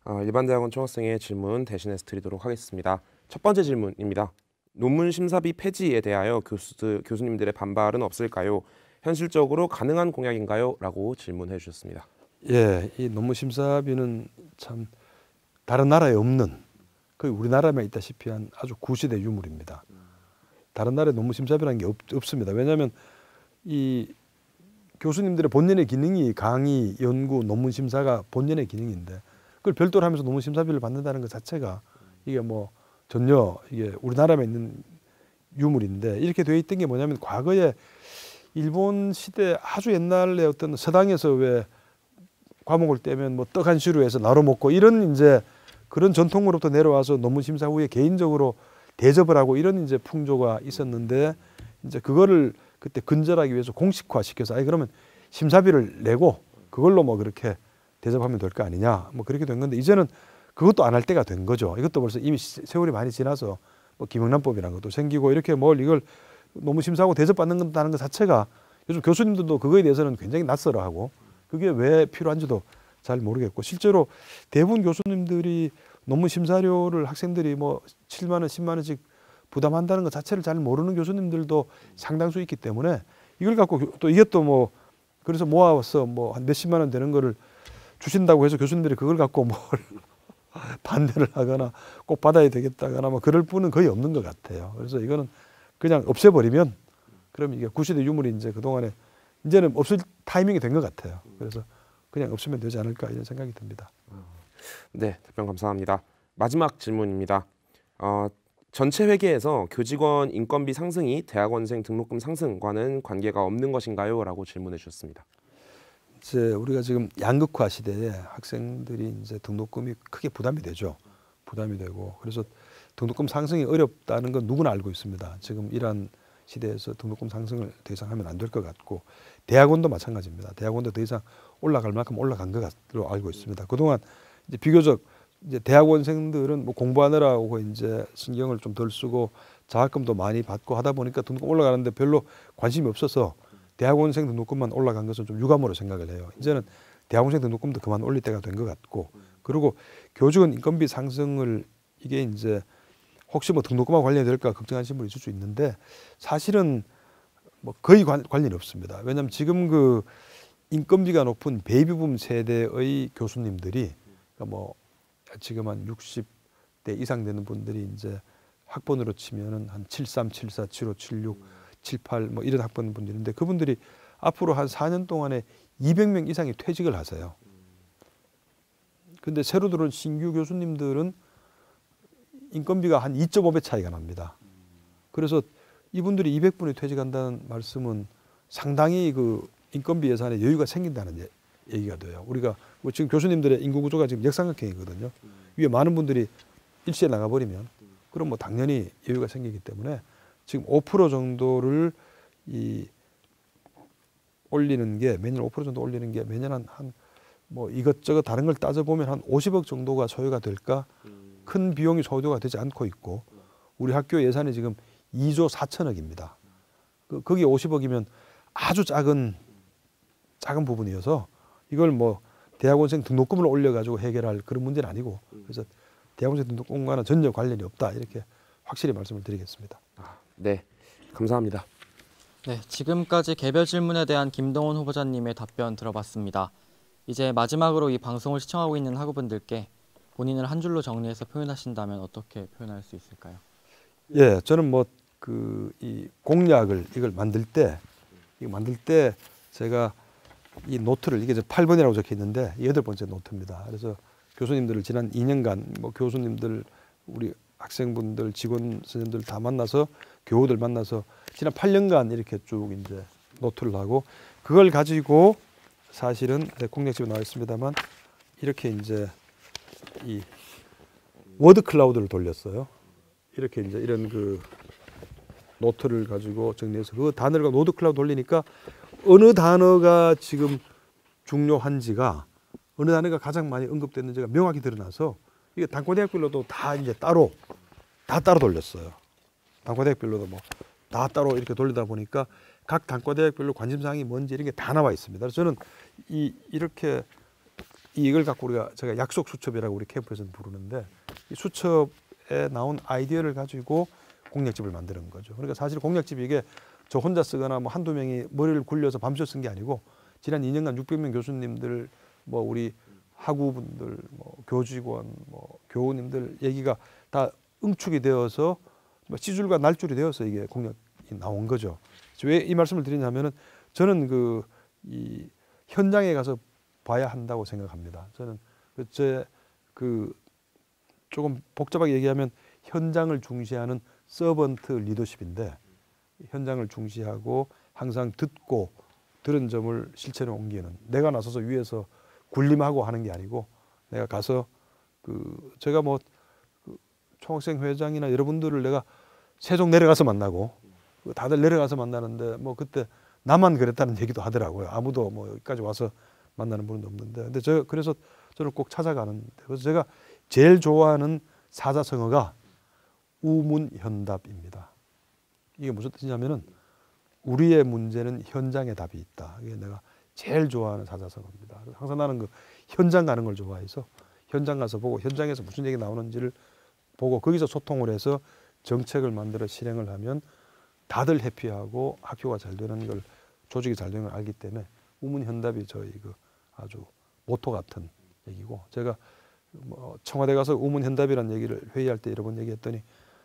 일반대학원 총학생회 질문 대신해서 드리도록 하겠습니다. 첫 번째 질문입니다. 논문 심사비 폐지에 대하여 교수님들의 반발은 없을까요? 현실적으로 가능한 공약인가요? 라고 질문해 주셨습니다. 예, 이 논문 심사비는 참 다른 나라에 없는, 거의 우리나라에만 있다시피 한 아주 구시대 유물입니다. 다른 나라에 논문 심사비라는 게 없습니다. 왜냐하면 이 교수님들의 본연의 기능이 강의, 연구, 논문 심사가 본연의 기능인데, 그걸 별도로 하면서 논문 심사비를 받는다는 것 자체가 이게 뭐 전혀 이게 우리나라에만 있는 유물인데, 이렇게 돼 있던 게 뭐냐면 과거에 일본 시대 아주 옛날에 어떤 서당에서 왜 과목을 떼면 뭐 떡 한 시루 해서 나눠 먹고 이런 이제 그런 전통으로부터 내려와서 논문 심사 후에 개인적으로 대접을 하고 이런 이제 풍조가 있었는데, 이제 그거를 그때 근절하기 위해서 공식화 시켜서 그러면 심사비를 내고 그걸로 뭐 그렇게 대접하면 될 거 아니냐, 뭐 그렇게 된 건데, 이제는 그것도 안 할 때가 된 거죠. 이것도 벌써 이미 세월이 많이 지나서 뭐 김영란법이라는 것도 생기고, 이렇게 뭘 이걸 논문 심사하고 대접받는다는 것 자체가 요즘 교수님들도 그거에 대해서는 굉장히 낯설어하고 그게 왜 필요한지도 잘 모르겠고, 실제로 대부분 교수님들이 논문 심사료를 학생들이 뭐 7만 원, 10만 원씩 부담한다는 것 자체를 잘 모르는 교수님들도 상당수 있기 때문에, 이걸 갖고 또 이게 또 뭐 그래서 모아서 뭐 한 몇십만 원 되는 거를 주신다고 해서 교수님들이 그걸 갖고 뭘 반대를 하거나 꼭 받아야 되겠다거나 뭐 그럴 분은 거의 없는 것 같아요. 그래서 이거는 그냥 없애버리면, 그럼 이게 구시대 유물이 이제 그동안에 이제는 없을 타이밍이 된 것 같아요. 그래서 그냥 없으면 되지 않을까, 이런 생각이 듭니다. 네, 답변 감사합니다. 마지막 질문입니다. 전체 회계에서 교직원 인건비 상승이 대학원생 등록금 상승과는 관계가 없는 것인가요? 라고 질문해 주셨습니다. 이제 우리가 지금 양극화 시대에 학생들이 이제 등록금이 크게 부담이 되죠. 부담이 되고, 그래서 등록금 상승이 어렵다는 건 누구나 알고 있습니다. 지금 이러한 시대에서 등록금 상승을 더 이상 하면 안 될 것 같고, 대학원도 마찬가지입니다. 대학원도 더 이상 올라갈 만큼 올라간 것으로 알고 있습니다. 그동안 이제 비교적 이제 대학원생들은 뭐 공부하느라고 이제 신경을 좀 덜 쓰고 장학금도 많이 받고 하다 보니까 등록금 올라가는데 별로 관심이 없어서 대학원생 등록금만 올라간 것은 좀 유감으로 생각을 해요. 이제는 대학원생 등록금도 그만 올릴 때가 된 것 같고, 그리고 교직원 인건비 상승을 이게 이제 혹시 뭐 등록금과 관련이 될까 걱정하시는 분이 있을 수 있는데, 사실은 뭐 거의 관련이 없습니다. 왜냐하면 지금 그 인건비가 높은 베이비붐 세대의 교수님들이 뭐 지금 한 60대 이상 되는 분들이 이제 학번으로 치면은 한 73, 74, 75, 76, 78 뭐 이런 학번 분들인데, 그분들이 앞으로 한 4년 동안에 200명 이상이 퇴직을 하세요. 근데 새로 들어온 신규 교수님들은 인건비가 한 2.5배 차이가 납니다. 그래서 이분들이 200분이 퇴직한다는 말씀은 상당히 그 인건비 예산에 여유가 생긴다는 얘기가 돼요. 우리가 뭐 지금 교수님들의 인구 구조가 지금 역삼각형이거든요. 위에 많은 분들이 일시에 나가버리면 그럼 뭐 당연히 여유가 생기기 때문에 지금 5% 정도를 올리는 게 매년 5% 정도 올리는 게 매년 한 뭐 이것저것 다른 걸 따져보면 한 50억 정도가 소요가 될까? 큰 비용이 소요가 되지 않고 있고 우리 학교 예산이 지금 2조 4천억입니다. 거기 50억이면 아주 작은 부분이어서 이걸 뭐 대학원생 등록금을 올려가지고 해결할 그런 문제는 아니고 그래서 대학원생 등록금과는 전혀 관련이 없다 이렇게 확실히 말씀을 드리겠습니다. 네, 감사합니다. 네, 지금까지 개별 질문에 대한 김동원 후보자님의 답변 들어봤습니다. 이제 마지막으로 이 방송을 시청하고 있는 학우분들께 본인을 한 줄로 정리해서 표현하신다면 어떻게 표현할 수 있을까요? 예, 저는 뭐 이 공약을 이걸 만들 때 제가 이 노트를 이게 8번이라고 적혀 있는데 8번째 노트입니다. 그래서 교수님들을 지난 2년간 뭐 교수님들 우리 학생분들 직원 선생님들 다 만나서 교우들 만나서 지난 8년간 이렇게 쭉 이제 노트를 하고 그걸 가지고 사실은 공약집에 나와 있습니다만 이렇게 이제 이 워드 클라우드를 돌렸어요. 이렇게 이제 이런 그 노트를 가지고 정리해서 그 단어를 워드 클라우드 돌리니까 어느 단어가 지금 중요한지가 어느 단어가 가장 많이 언급됐는지가 명확히 드러나서 이게 단과대학별로도 다 이제 따로 돌렸어요. 단과대학별로도 뭐 다 따로 이렇게 돌리다 보니까 각 단과대학별로 관심사항이 뭔지 이런 게 다 나와 있습니다. 그래서 저는 이렇게 이걸 갖고 제가 약속 수첩이라고 우리 캠프에서는 부르는데 이 수첩에 나온 아이디어를 가지고 공약집을 만드는 거죠. 그러니까 사실 공약집이 이게 저 혼자 쓰거나 뭐 한두 명이 머리를 굴려서 밤새 쓴 게 아니고 지난 2년간 600명 교수님들 뭐 우리 학우분들 뭐 교직원 뭐 교우님들 얘기가 다 응축이 되어서 뭐 시줄과 날줄이 되어서 이게 공약이 나온 거죠. 왜 이 말씀을 드리냐면은 저는 이 현장에 가서 봐야 한다고 생각합니다. 저는 조금 복잡하게 얘기하면 현장을 중시하는 서번트 리더십인데 현장을 중시하고 항상 듣고 들은 점을 실천에 옮기는 내가 나서서 위에서 군림하고 하는 게 아니고 내가 가서 제가 뭐 총학생 회장이나 여러분들을 내가 세종 내려가서 만나고 다들 내려가서 만나는데 뭐 그때 나만 그랬다는 얘기도 하더라고요. 아무도 뭐 여기까지 와서 만나는 분은 없는데 근데 그래서 저는 꼭 찾아가는데 그래서 제가 제일 좋아하는 사자성어가 우문현답입니다. 이게 무슨 뜻이냐면은 우리의 문제는 현장에 답이 있다. 이게 내가 제일 좋아하는 사자성어입니다. 항상 나는 현장 가는 걸 좋아해서 현장 가서 보고 현장에서 무슨 얘기 나오는지를 보고 거기서 소통을 해서 정책을 만들어 실행을 하면 다들 해피하고 학교가 잘 되는 걸 조직이 잘 되는 걸 알기 때문에 우문현답이 저희 아주 모토 같은 얘기고 제가 뭐 청와대 가서 우문현답이라는 얘기를 회의할 때 여러 번 얘기했더니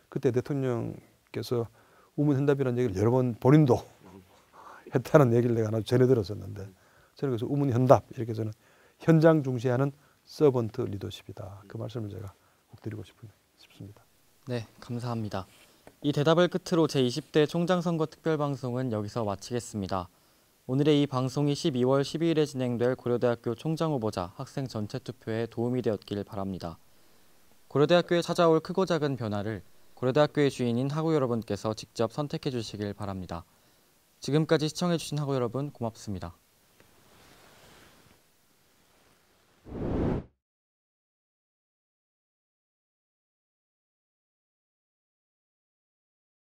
그때 대통령께서 우문현답이라는 얘기를 여러 번 본인도 했다는 얘기를 내가 아주 전해 들었었는데 저는 그래서 우문현답 이렇게 저는 현장 중시하는 서번트 리더십이다. 그 말씀을 제가 꼭 드리고 싶습니다. 네, 감사합니다. 이 대답을 끝으로 제20대 총장선거 특별방송은 여기서 마치겠습니다. 오늘의 이 방송이 12월 12일에 진행될 고려대학교 총장후보자 학생 전체 투표에 도움이 되었길 바랍니다. 고려대학교에 찾아올 크고 작은 변화를 고려대학교의 주인인 학우 여러분께서 직접 선택해 주시길 바랍니다. 지금까지 시청해 주신 학우 여러분 고맙습니다.